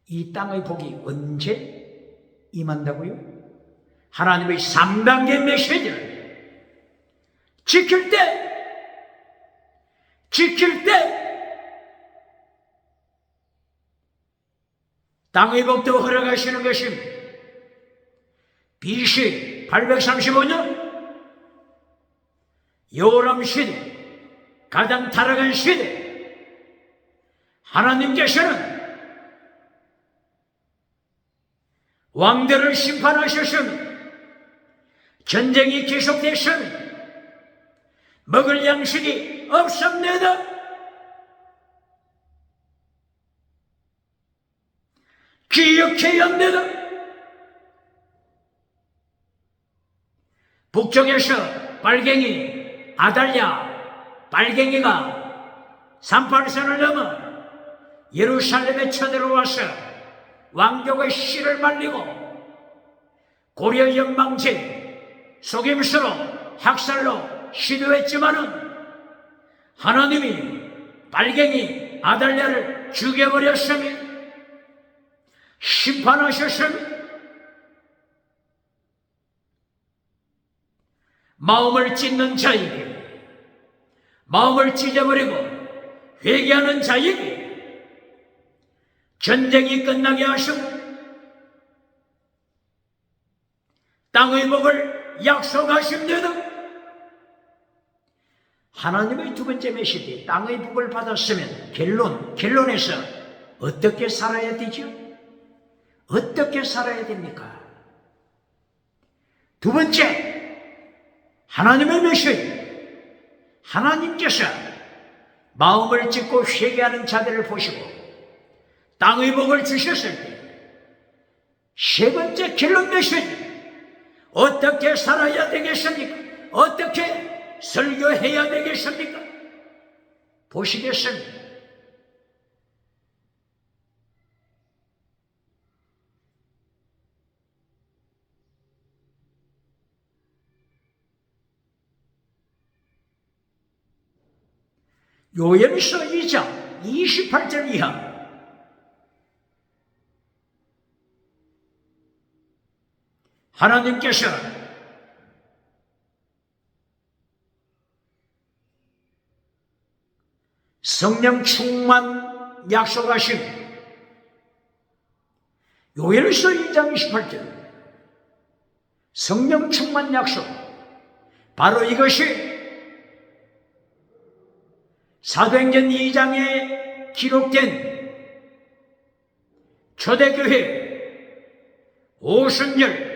이 땅의 복이 언제 임한다고요? 하나님의 3단계 메시지를 지킬 때 땅의 복도 허락하시는 것입니다. BC 835년 요람 시대, 가장 타락한 시대, 하나님께서는 왕들을 심판하셨습니다. 전쟁이 계속됐습니다. 먹을 양식이 없습니다. 기억해야 합니다. 북쪽에서 빨갱이 아달랴 빨갱이가 38선을 넘어 예루살렘에 쳐들어와서 왕족의 씨를 말리고 고려 연방제 속임수로 학살로 시도했지만은 하나님이 빨갱이 아달랴를 죽여버렸으며 심판하셨으며 마음을 찢는 자에게, 마음을 찢어버리고 회개하는 자에게 전쟁이 끝나게 하시고 땅의 복을 약속하십니다. 하나님의 두 번째 메시지, 땅의 복을 받았으면 결론에서 어떻게 살아야 되죠? 어떻게 살아야 됩니까? 두 번째, 하나님의 메시지, 하나님께서 마음을 찢고 회개하는 자들을 보시고 땅의 복을 주셨을 때 세 번째 결론 메시지, 어떻게 살아야 되겠습니까? 어떻게 설교해야 되겠습니까? 보시겠습니다. 요엘서 2장 28절 이하, 하나님께서 성령 충만 약속하신 요엘서 2장 28절 성령 충만 약속, 바로 이것이 사도행전 2장에 기록된 초대교회 오순절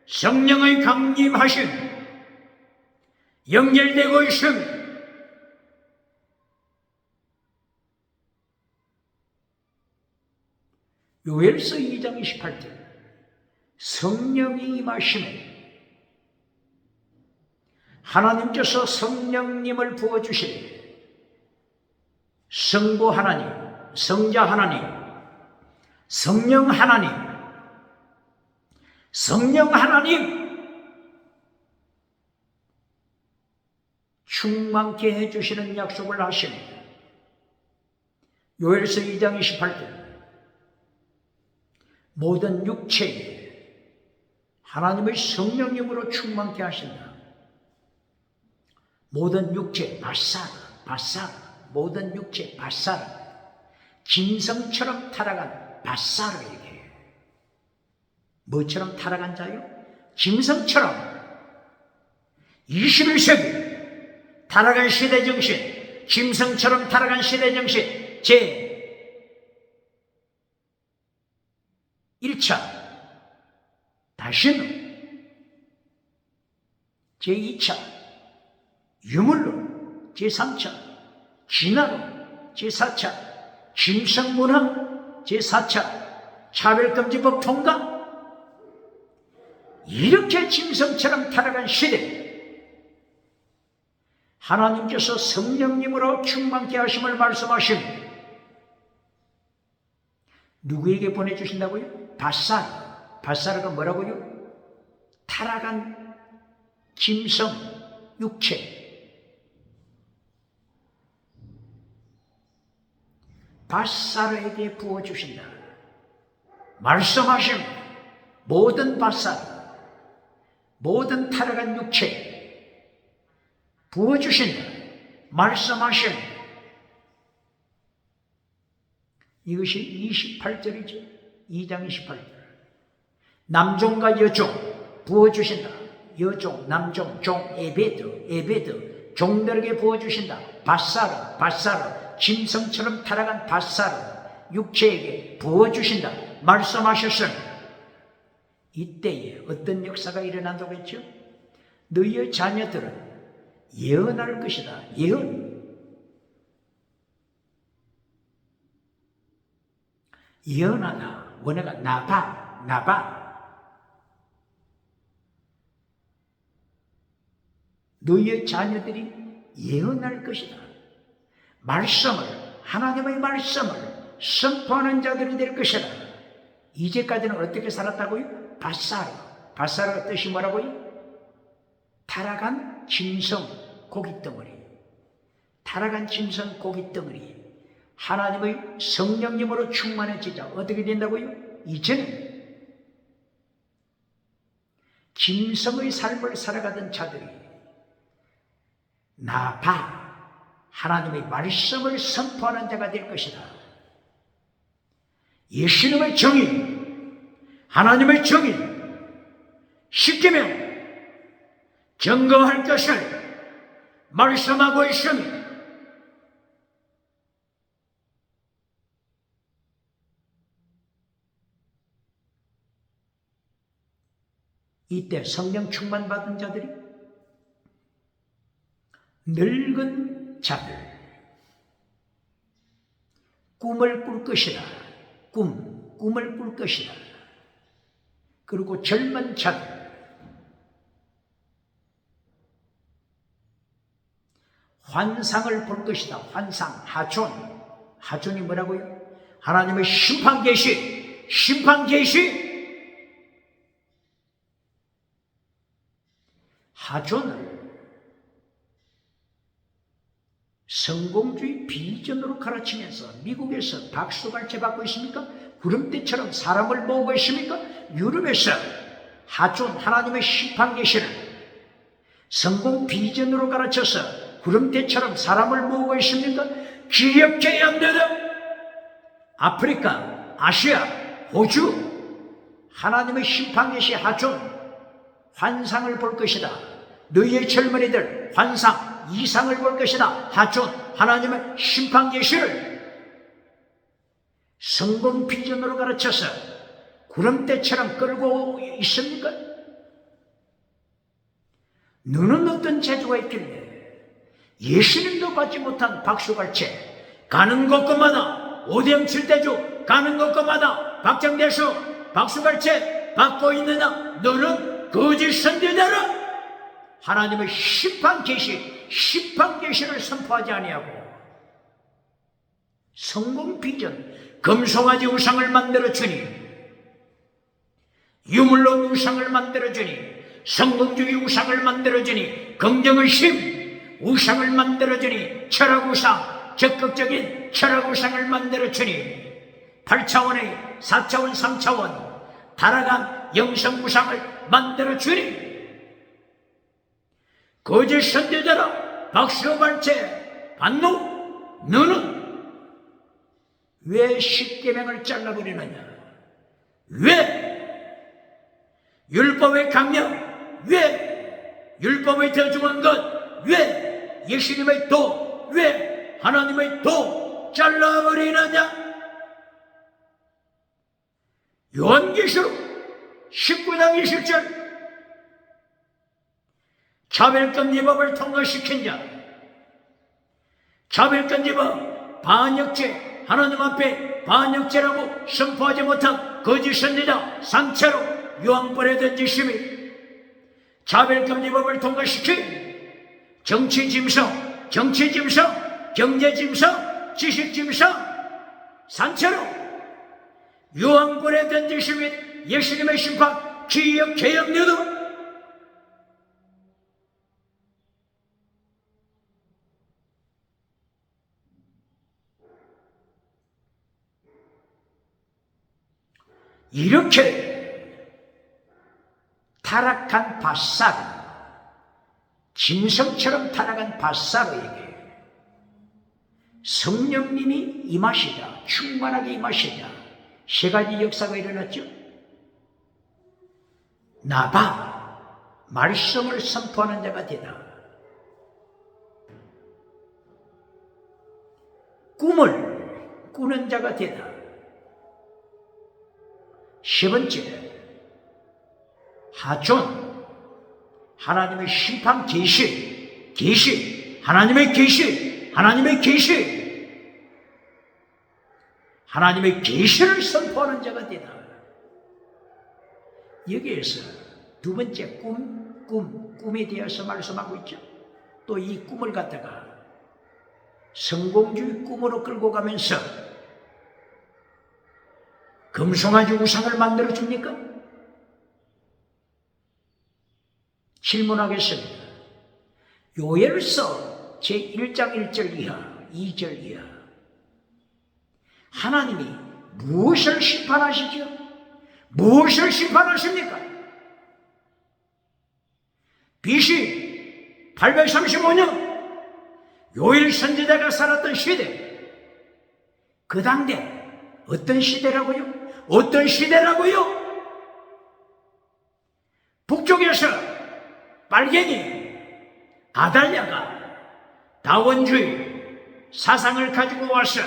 성령의 강림하심 연결되고 있습니다. 요엘서 2장 28절 성령이 임하시면 하나님께서 성령님을 부어주시되 성부 하나님, 성자 하나님, 성령 하나님 충만케 해주시는 약속을 하십니다. 요엘서 2장 28절 모든 육체에 하나님의 성령님으로 충만케 하신다. 모든 육체, 바사르, 모든 육체, 바사르, 짐승처럼 타락한 바사르에게, 뭐처럼 타락한 자요? 짐승처럼 21세기 타락한 시대 정신, 짐승처럼 타락한 시대 정신 제 1차 다시는 제2차, 유물론 제3차, 진화론 제4차, 짐승문화 제4차, 차별금지법 통과. 이렇게 짐승처럼 타락한 시대, 하나님께서 성령님으로 충만케 하심을 말씀하십니다. 누구에게 보내주신다고요? 바사르가 뭐라고요? 타락한 짐승, 육체. 바사르에게 부어주신다. 말씀하심, 모든 바사르, 모든 타락한 육체 부어주신다. 말씀하심. 이것이 28절이죠. 2장 28절. 남종과 여종 부어주신다. 여종, 남종, 종, 에베드 종들에게 부어주신다. 바사르 짐승처럼 타락한 바사르 육체에게 부어주신다. 말씀하셨으니 이때에 어떤 역사가 일어난다고 했죠? 너희의 자녀들은 예언할 것이다. 예언하다. 원어가 나바. 너희의 자녀들이 예언할 것이다. 하나님의 말씀을 선포하는 자들이 될 것이다. 이제까지는 어떻게 살았다고요? 바사르가 뜻이 뭐라고요? 타락한 짐승 고깃덩어리. 타락한 짐승 고깃덩어리. 하나님의 성령님으로 충만해지자 어떻게 된다고요? 이제는 짐승의 삶을 살아가던 자들이 하나님의 말씀을 선포하는 자가 될 것이다. 예수님의 정의, 하나님의 정의, 십계명 점검할 것을 말씀하고 있습니다. 이때 성령 충만 받은 자들이 늙은 자들 꿈을 꿀 것이다. 꿈을 꿀 것이다. 그리고 젊은 자들 환상을 볼 것이다. 환상, 하존이 뭐라고요? 하나님의 심판 계시. 하존을 성공주의 비전으로 가르치면서 미국에서 박수갈채 받고 있습니까? 구름대처럼 사람을 모으고 있습니까? 유럽에서 하존, 하나님의 심판 계시를 성공 비전으로 가르쳐서 구름대처럼 사람을 모으고 있습니까? 기업계 연대들, 아프리카, 아시아, 호주, 하나님의 심판 계시 하존, 환상을 볼 것이다. 너희의 젊은이들 환상, 이상을 볼 것이다. 하존, 하나님의 심판 계시를 성공 비전으로 가르쳐서 구름대처럼 끌고 있습니까? 너는 어떤 재주가 있길래 예수님도 받지 못한 박수갈채 가는 곳곳마다 오대영 칠대주 가는 곳곳마다 박정대수 박수갈채 받고 있느냐? 너는 거짓 선지자라. 하나님의 심판 계시를 선포하지 아니하고 성공 비전, 금송아지 우상을 만들어주니, 유물론 우상을 만들어주니, 성공주의 우상을 만들어주니, 긍정의심 우상을 만들어주니, 철학 우상, 적극적인 철학 우상을 만들어주니, 8차원의 4차원, 3차원 타락한 영성 우상을 만들어주니, 거짓 선지자라 박수갈채 반노. 너는 왜 십계명을 잘라버리느냐? 왜 율법의 강령, 왜 율법의 더 중한 것, 왜 예수님의 도, 왜 하나님의 도 잘라버리느냐? 요한계시록 19장 20절 차별금 예법을 통과시킨 자, 차별금 예법 반역죄, 하나님 앞에 반역죄라고 선포하지 못한 거짓 선지자 산채로 유황불에 던지심이 차별금 예법을 통과시킨 정치짐승, 경제짐승, 지식짐승 산채로 유황불에 던지심이 예수님의 심판 기억 개혁녀도 이렇게 타락한 바사르, 짐승처럼 타락한 바사르에게 성령님이 임하시자, 충만하게 임하시자 세 가지 역사가 일어났죠. 나봐, 말씀을 선포하는 자가 되다. 꿈을 꾸는 자가 되다. 세 번째, 하존, 하나님의 심판 계시, 하나님의 계시, 하나님의 계시를 선포하는 자가 되다. 여기에서 두 번째 꿈에 대해서 말씀하고 있죠. 또 이 꿈을 갖다가 성공주의 꿈으로 끌고 가면서 금송아지 우상을 만들어 줍니까? 질문하겠습니다. 요엘서 제1장 1절 이하, 2절 이하 하나님이 무엇을 심판하시죠? 무엇을 심판하십니까? BC 835년 요엘 선지자가 살았던 시대, 그 당대 어떤 시대라고요? 어떤 시대라고요? 북쪽에서 빨갱이 아달랴가 다원주의 사상을 가지고 와서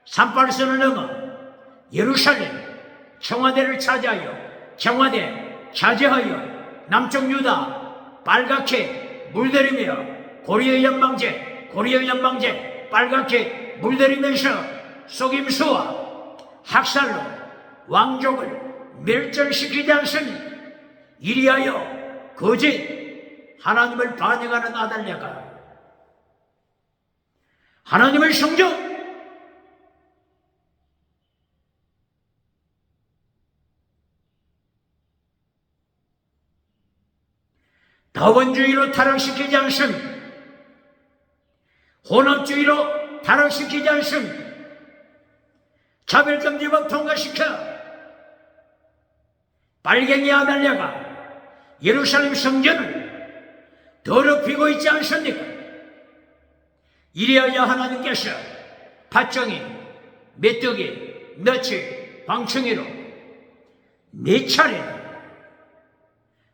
산발선을 넘어 예루살렘 청와대를 차지하여 남쪽 유다 빨갛게 물들이며 고리의 연방제 빨갛게 물들이면서 속임수와 학살로 왕족을 멸절시키지 않으니 이리하여 거짓 하나님을 반역하는 아달랴가 하나님의 성전 다원주의로 타락시키지 않습니다. 혼합주의로 타락시키지 않습니다. 차별금지법 통과시켜 빨갱이 아달랴가 예루살렘 성전을 더럽히고 있지 않습니까? 이리하여 하나님께서 팥종이, 메뚜기, 너치, 방충이로 네 차례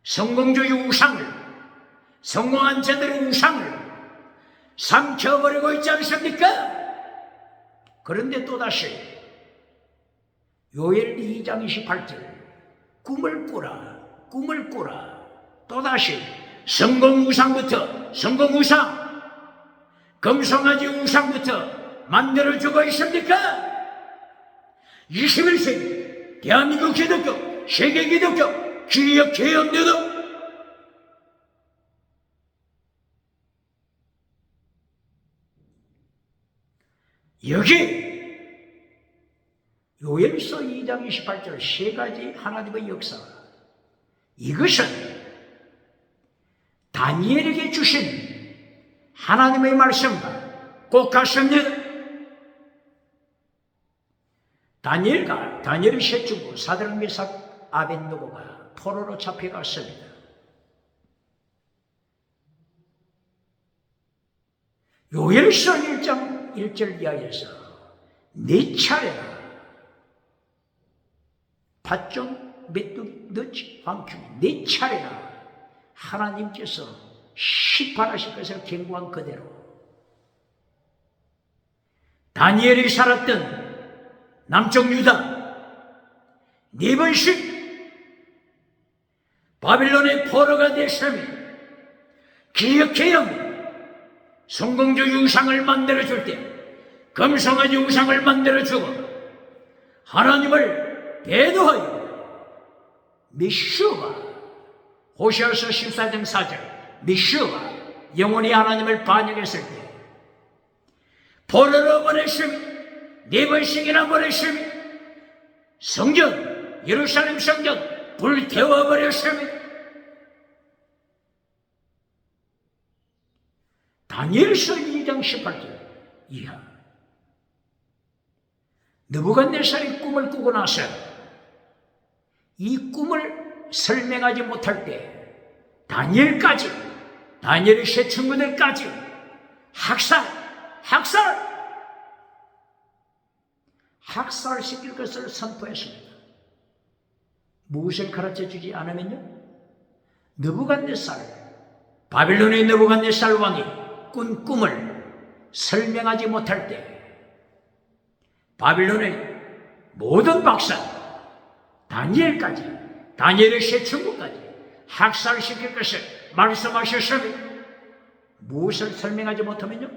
성공주의 우상을, 성공한 자들의 우상을 삼켜버리고 있지 않습니까? 그런데 또다시 요엘 2장 28절 꿈을 꾸라 또다시 성공우상 금송아지 우상부터 만들어주고 있습니까? 21세기 대한민국 기독교, 세계 기독교, 기업 개혁녀도 여기 요엘서 2장 28절 세 가지 하나님의 역사, 이것은 다니엘에게 주신 하나님의 말씀과 꼭 같습니다. 다니엘이 셋 사드락 메삭 아벳느고가 포로로 잡혀갔습니다. 요엘서 1장 1절 이하에서 네 차례나 팥종, 메뚜기, 너치, 황충이 네 차례나 하나님께서 심판하실 것을 경고한 그대로 다니엘이 살았던 남쪽 유다 네 번씩 바빌론의 포로가 됐으며 기억해야 성공주의 우상을 만들어줄 때 금송아지 우상을 만들어주고 하나님을 배도하여 미슈가 호시아서 14장 4절 미슈가 영원히 하나님을 반역했을 때 포로로 보내심이 4번씩이나 보내심이 성전 예루살렘 성전 불태워버렸습니다. 다니엘서 2장 18절 이하 느부갓네살이 꿈을 꾸고 나서 이 꿈을 설명하지 못할 때 다니엘의 세 친구들까지 학살시킬 것을 선포했습니다. 무엇을 가르쳐주지 않으면요, 바빌론의 느부갓네살 왕이 꾼 꿈을 설명하지 못할 때 바빌론의 모든 박사 다니엘의 세 친구까지 학살시킬 것을 말씀하셨습니다. 무엇을 설명하지 못하면요,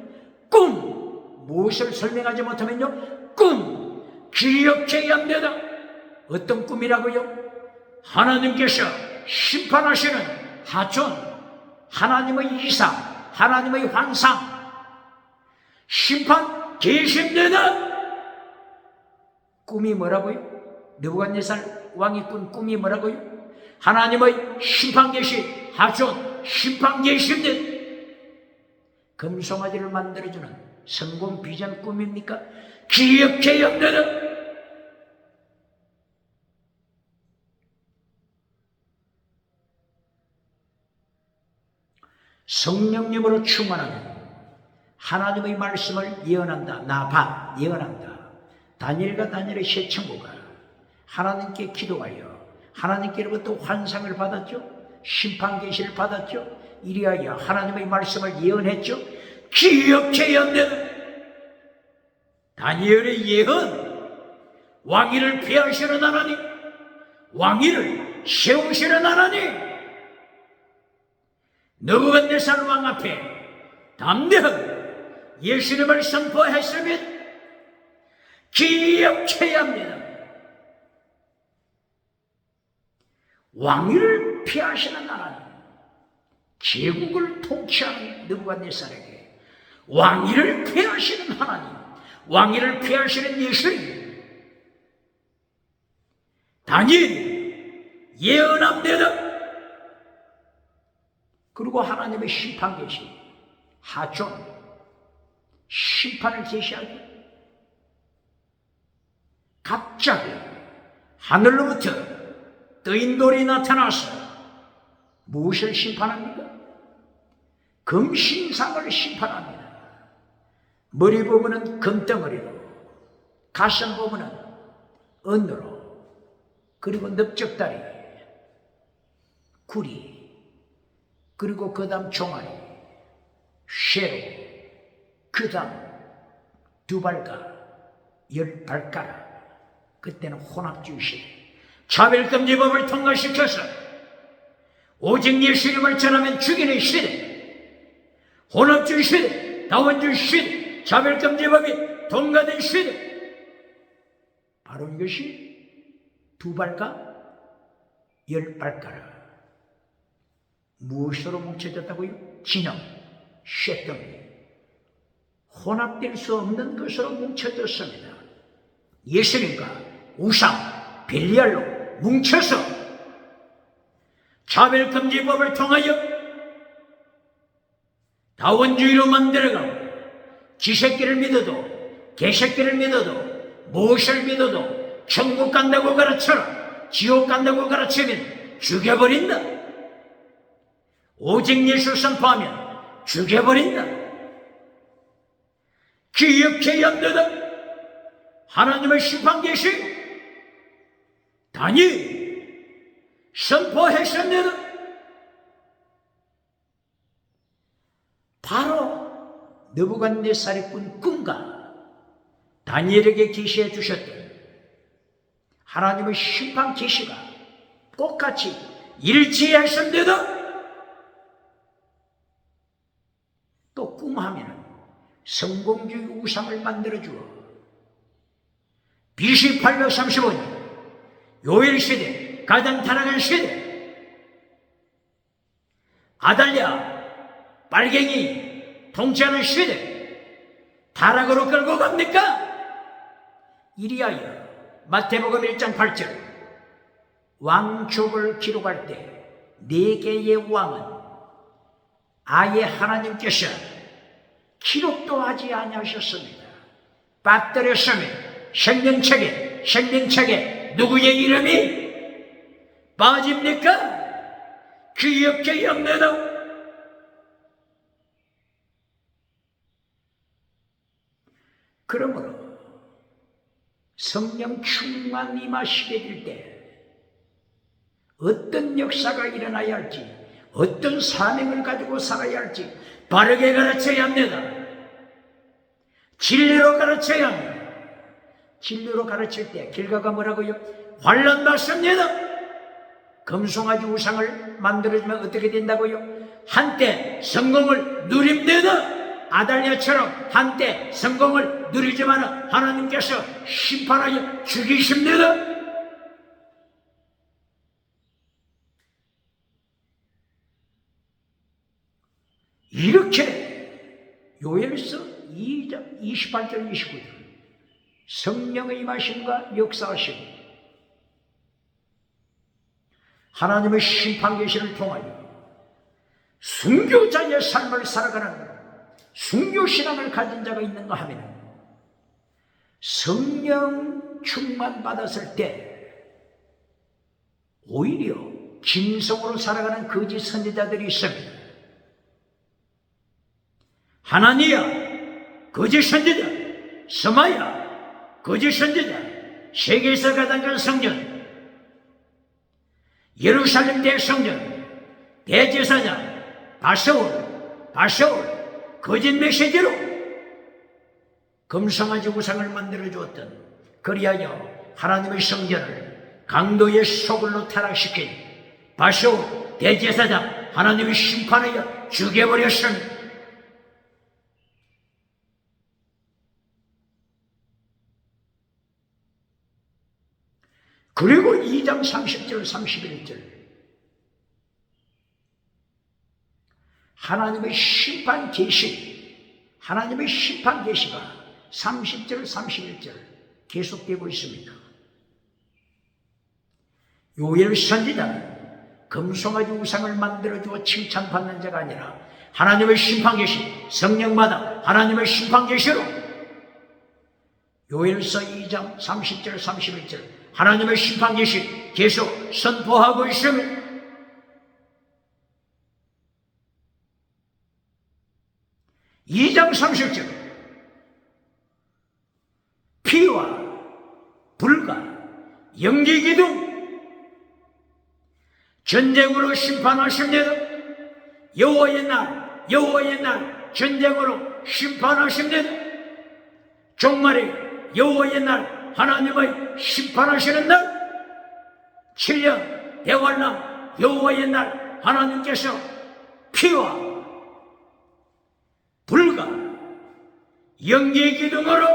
무엇을 설명하지 못하면요, 기억해야 합니다. 어떤 꿈이라고요? 하나님께서 심판하시는 하촌, 하나님의 이상, 하나님의 환상, 심판 계십니다. 꿈이 뭐라고요? 느부갓네살 왕이 꾼 꿈이 뭐라고요? 하나님의 심판 계시, 하촌, 심판 계십니다. 금송아지를 만들어주는 성공 비전 꿈입니까? 기억해야 합니다. 성령님으로 충만하면 하나님의 말씀을 예언한다. 예언한다. 다니엘의 세 친구가 하나님께 기도하여 하나님께로부터 환상을 받았죠. 심판 계시를 받았죠. 이리하여 하나님의 말씀을 예언했죠. 기억해야 합니다. 다니엘의 예언, 왕위를 피하시는 하나님, 왕위를 세우시는 하나님, 느부갓네살 왕 앞에 담대하게 예수님을 선포했으면 기억해야 합니다. 왕위를 피하시는 하나님, 제국을 통치하는 느부갓네살에게 왕위를 피하시는 하나님, 왕위를 피하시는 예수님, 다니엘이 예언합니다. 그리고 하나님의 심판 계시, 하촌, 심판을 제시하죠. 갑자기 하늘로부터 뜨인 돌이 나타나서 무엇을 심판합니까? 금신상을 심판합니다. 머리 부분은 금덩어리로, 가슴 부분은 은으로, 그리고 넓적다리, 구리, 그리고 그 다음 종아리, 쇠로, 그 다음 2발과 10발가락. 그때는 혼합주의 시대, 차별금지법을 통과시켜서 오직 예수님을 전하면 죽이는 시대, 혼합주의 시대, 다원주의 시대, 차별금지법이 통과된 시대, 바로 이것이 2발과 10발가락. 무엇으로 뭉쳐졌다고요? 진영, 쇠덩이, 혼합될 수 없는 것으로 뭉쳐졌습니다. 예수님과 우상, 벨리알로 뭉쳐서 차별금지법을 통하여 다원주의로 만들어가고, 지새끼를 믿어도 개새끼를 믿어도 무엇을 믿어도 천국 간다고 가르쳐라, 지옥 간다고 가르치면 죽여버린다. 오직 예수 선포하면 죽여버린다. 기억해야 합니다. 하나님의 심판 계시, 다니엘 선포했습니다. 바로 느부갓네살이 꾼 꿈과 다니엘에게 계시해 주셨던 하나님의 심판 계시가 똑같이 일치했습니다. 엉뚱하면 성공주의 우상을 만들어주어 BC 835년 요엘 시대, 가장 타락한 시대, 아달랴 빨갱이 통치하는 시대, 타락으로 끌고 갑니까? 이리하여 마태복음 1장 8절 왕족을 기록할 때 네 개의 왕은 아예 하나님께서 기록도 하지 아니하셨습니다. 빠뜨렸으며 생명책에 누구의 이름이 빠집니까? 기억해 영내다. 그러므로 성령 충만 임하시게 될 때 어떤 역사가 일어나야 할지, 어떤 사명을 가지고 살아야 할지 바르게 가르쳐야 합니다. 진리로 가르쳐야 합니다. 진리로 가르칠 때 결과가 뭐라고요? 환난 받습니다. 금송아지 우상을 만들어주면 어떻게 된다고요? 한때 성공을 누립니다. 아달랴처럼 한때 성공을 누리지만 하나님께서 심판하여 죽이십니다. 이렇게 요엘서 2장 28절 29절 성령의 임하심과 역사하심, 하나님의 심판 계시를 통하여 순교자의 삶을 살아가는 순교신앙을 가진 자가 있는가 하면 성령 충만 받았을 때 오히려 짐승으로 살아가는 거짓 선지자들이 있습니다. 하나니야 거짓 선지자, 스마야 거짓 선지자, 세계에서 가장 큰 성전, 예루살렘 대성전, 대제사장 바세올 거짓 메시지로 금송아지 우상을 만들어 주었던, 그리하여 하나님의 성전을 강도의 소굴로 타락시킨 바세올 대제사장 하나님의 심판하여 죽여버렸습니다. 그리고 2장 30절 31절 하나님의 심판 계시가 30절 31절 계속되고 있습니다. 요엘 선지자는 금송아지 우상을 만들어주어 칭찬받는 자가 아니라 하나님의 심판 계시, 성령마다 하나님의 심판 계시로 요엘서 2장 30절 31절 하나님의 심판 계시 계속 선포하고 있습니다. 이 2장 30절 피와 불과 연기기둥 전쟁으로 심판하십니다. 여호와의 날 전쟁으로 심판하십니다. 종말이 여호와의 날 하나님의 심판하시는 날, 7년 대환란 여호와의 날 하나님께서 피와 불과 연기의 기둥으로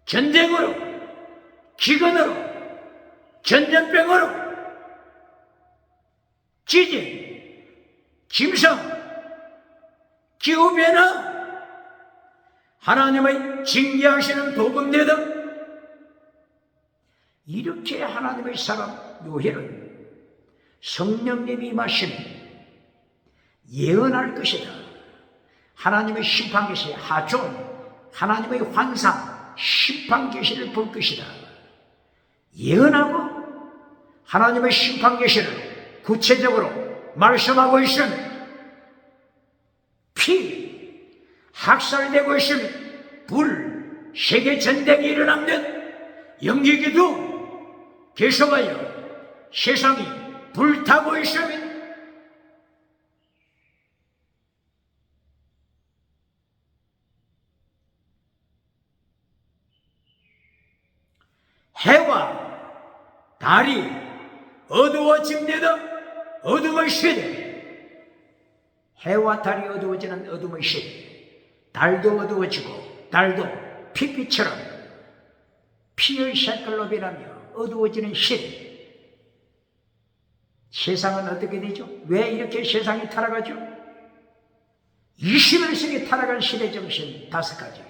전쟁으로 기근으로 전염병으로 지진 짐승 기후변화 하나님의 징계하시는 도금대등 이렇게 하나님의 사람 요엘은 성령님이 임하시면 예언할 것이다. 하나님의 심판 계시 하존, 하나님의 환상 심판 계시를 볼 것이다. 예언하고 하나님의 심판 계시를 구체적으로 말씀하고 있으면 피 학살되고 있으면 불 세계 전쟁이 일어나면 연기기도 계속하여 세상이 불타고 있으면 해와 달이 어두워집니다. 어둠의 시대 해와 달이 어두워지는 어둠의 시대, 달도 어두워지고 달도 피빛처럼 피의 색깔로 변하며 어두워지는 시대. 세상은 어떻게 되죠? 왜 이렇게 세상이 타락하죠? 21세기 타락한 시대 정신 5가지.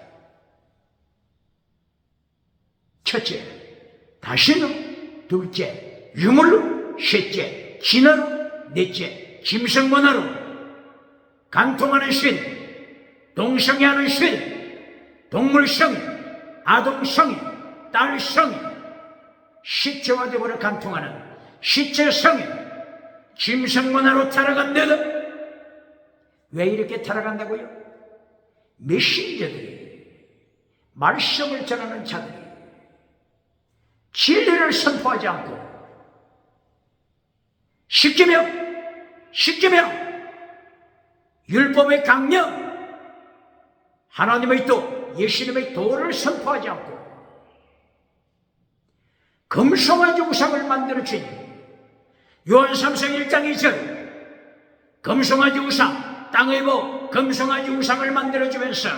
첫째, 다시는. 둘째, 유물로. 셋째, 진화로. 넷째, 짐승문화로. 간통하는 신, 동성애하는 신, 동물성애, 아동성애, 딸성애, 시체화되어버려 간통하는 시체성애, 짐승문화로 타락합니다. 왜 이렇게 타락한다고요? 메신저들이, 말씀을 전하는 자들이 진리를 선포하지 않고 십계명, 율법의 강령, 하나님의 도, 예수님의 도를 선포하지 않고 금송아지 우상을 만들어주니 요한 3서 1장 2절 금송아지 우상, 땅의 보 금송아지 우상을 만들어주면서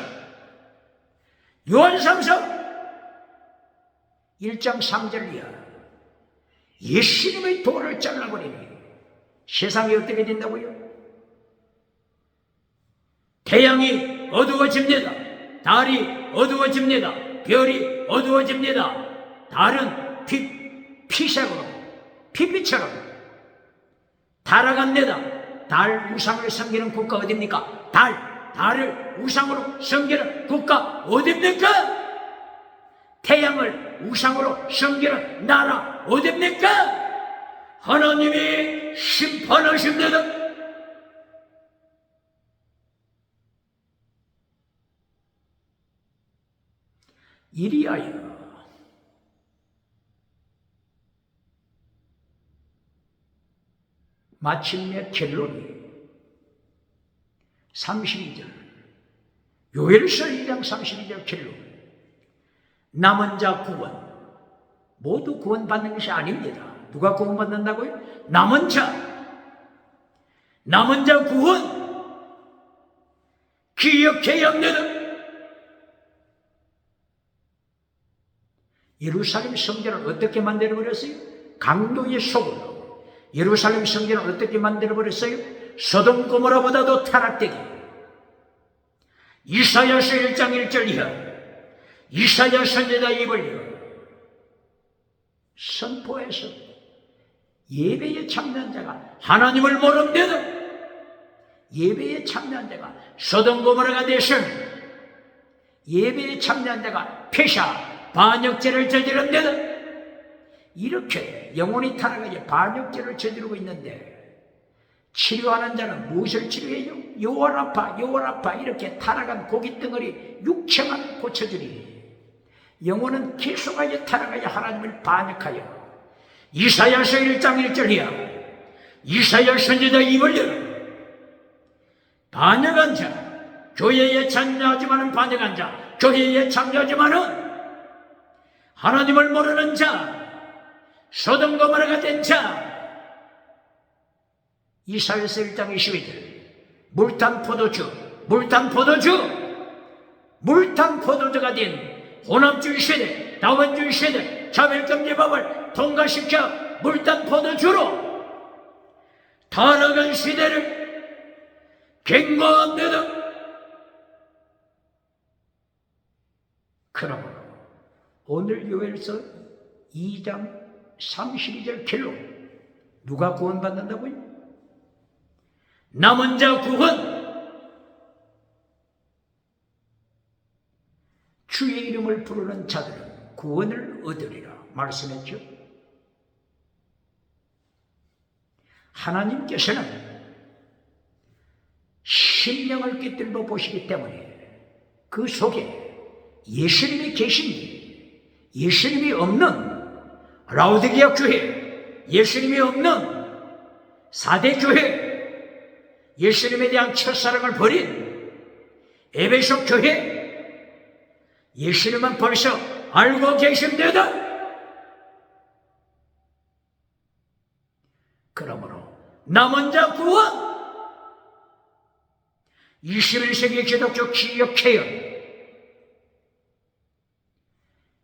요한 3서 1장 3절 이하 예수님의 도를 잘라버리니 세상이 어떻게 된다고요? 태양이 어두워집니다. 달이 어두워집니다. 별이 어두워집니다. 달은 피색으로, 피빛처럼 타락합니다. 달 우상을 섬기는 국가 어딥니까? 달을 우상으로 섬기는 국가 어딥니까? 태양을 우상으로 섬기는 나라 어딥니까? 하나님이 심판하십니다. 이리하여 마침내 결론이 32절 요엘서 2장 32절 결론. 남은 자 구원, 모두 구원받는 것이 아닙니다. 누가 구원받는다고요? 남은 자 구원 기억해야 합니다. 예루살렘 성전을 어떻게 만들어버렸어요? 강도의 소굴로. 예루살렘 성전을 어떻게 만들어버렸어요? 소돔 고모라보다도 타락되게. 이사야서 1장 1절 이하 이사야 선지자 입을 선포해서 예배에 참여한 자가 하나님을 모릅니다. 예배에 참여한 자가 소돔 고모라가 되신 예배에 참여한 자가 폐사 반역죄를 저지릅니다. 이렇게 영혼이 타락하여 반역죄를 저지르고 있는데 치료하는 자는 무엇을 치료해요? 요원아파 이렇게 타락한 고기 덩어리 육체만 고쳐주리. 영혼은 계속하여 타락하여 하나님을 반역하여. 이사야서 1장 1절이야. 이사야 선지자 입을 열어. 반역한 자, 교회에 참여하지만은 반역한 자, 교회에 참여하지만은 하나님을 모르는 자, 소돔 고모라가 된 자. 이사야서 1장 22절 물탄 포도주가 된 혼합주의 세대, 다원주의 세대, 차별금지법을 통과시켜 물탄 포도주로 타락한 시대를 경고합니다. 그러므로 오늘 요엘서 2장 32절 결론. 누가 구원받는다고요? 남은 자 구원. 주의 이름을 부르는 자들은 구원을 얻으리라 말씀했죠. 하나님께서는 심령을 깃들고 보시기 때문에 그 속에 예수님이 계신지, 예수님이 없는 라오디게아 교회, 예수님이 없는 사대 교회, 예수님에 대한 첫사랑을 버린 에베소 교회, 예수님은 벌써 알고 계십니다. 그러므로 남은 자 구원, 21세기 기독교 기억해요.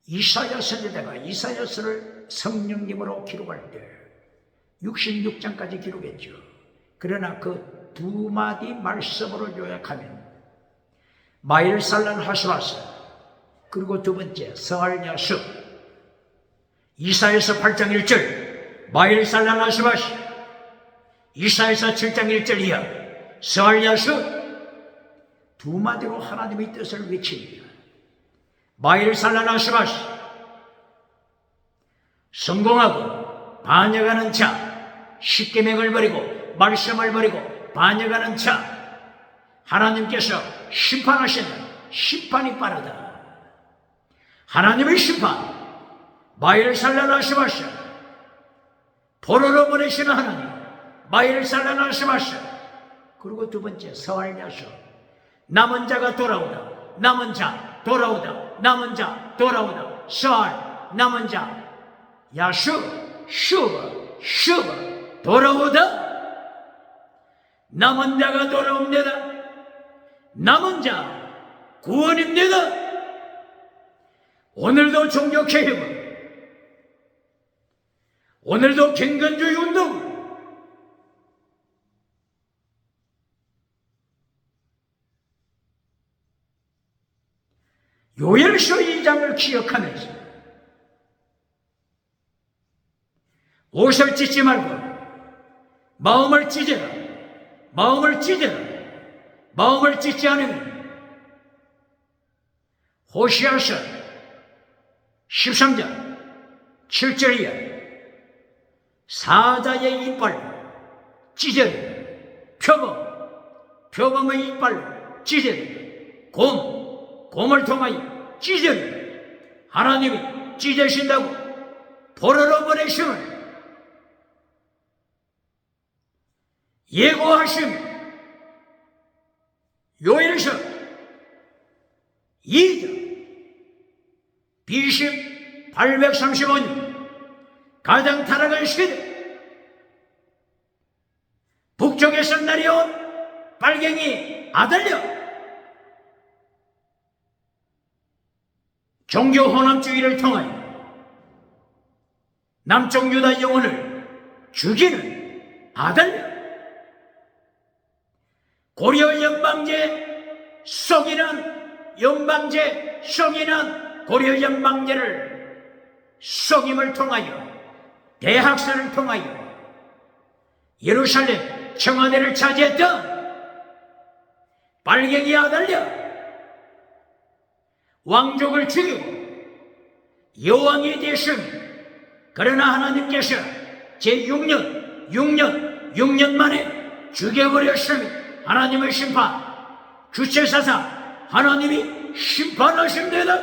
이사야 선지자가 이사야서를 성령님으로 기록할 때 66장까지 기록했죠. 그러나 그 두 마디 말씀으로 요약하면 마일살란 하수하스, 그리고 두 번째 서알야수. 이사야서 8장 1절 마일살란 하수하스, 이사야서 7장 1절 이하 서알야수. 두 마디로 하나님의 뜻을 외칩니다. 마일살란 하수하스, 성공하고 반역하는 자, 십계명을 버리고 말씀을 버리고 반역하는 자, 하나님께서 심판하신다. 심판이 빠르다. 하나님의 심판, 마일살라나시마시, 포로로 보내시는 하나님, 마일살라나시마시. 그리고 두 번째 서알야수, 남은 자가 돌아오다. 남은 자 돌아오다. 남은 자 돌아오다. 서알, 남은 자, 야수, 슈바 돌아오다. 남은 자가 돌아옵니다. 남은 자 구원입니다. 오늘도 종교개혁은, 오늘도 경건주의 운동, 요엘서 2장을 기억하면서 옷을 찢지 말고 마음을 찢어라. 마음을 찢어라. 마음을 찢지 않으면 호시아서 13장 7절 이하 사자의 이빨 찢어라. 표범의 이빨 찢어라. 곰을 통하여 찢어라. 하나님이 찢으신다고 포로로 보내심을 예고하심. 요엘서 2장 BC 835년 가장 타락한 시대, 북쪽에서 내려온 빨갱이 아들려, 종교 혼합주의를 통하여 남쪽 유다 영혼을 죽이는 아들려, 고려 연방제 속이는 고려 연방제를 속임을 통하여 대학살을 통하여 예루살렘 청와대를 차지했던 빨갱이 아들려, 왕족을 죽이고 여왕이 되신, 그러나 하나님께서 제6년 만에 죽여버렸습니다. 하나님의 심판, 주체사상 하나님이 심판하십니다.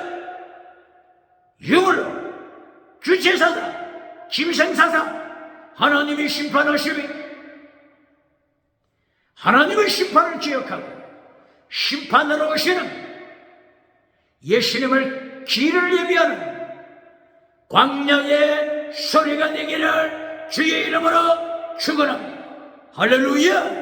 유물로 주체사상, 짐승사상 하나님이 심판하십니다. 하나님의 심판을 기억하고 심판으로 오시는 예수님을 길을 예비하는 광야의 소리가 되기를 주의 이름으로 축원합니다. 할렐루야.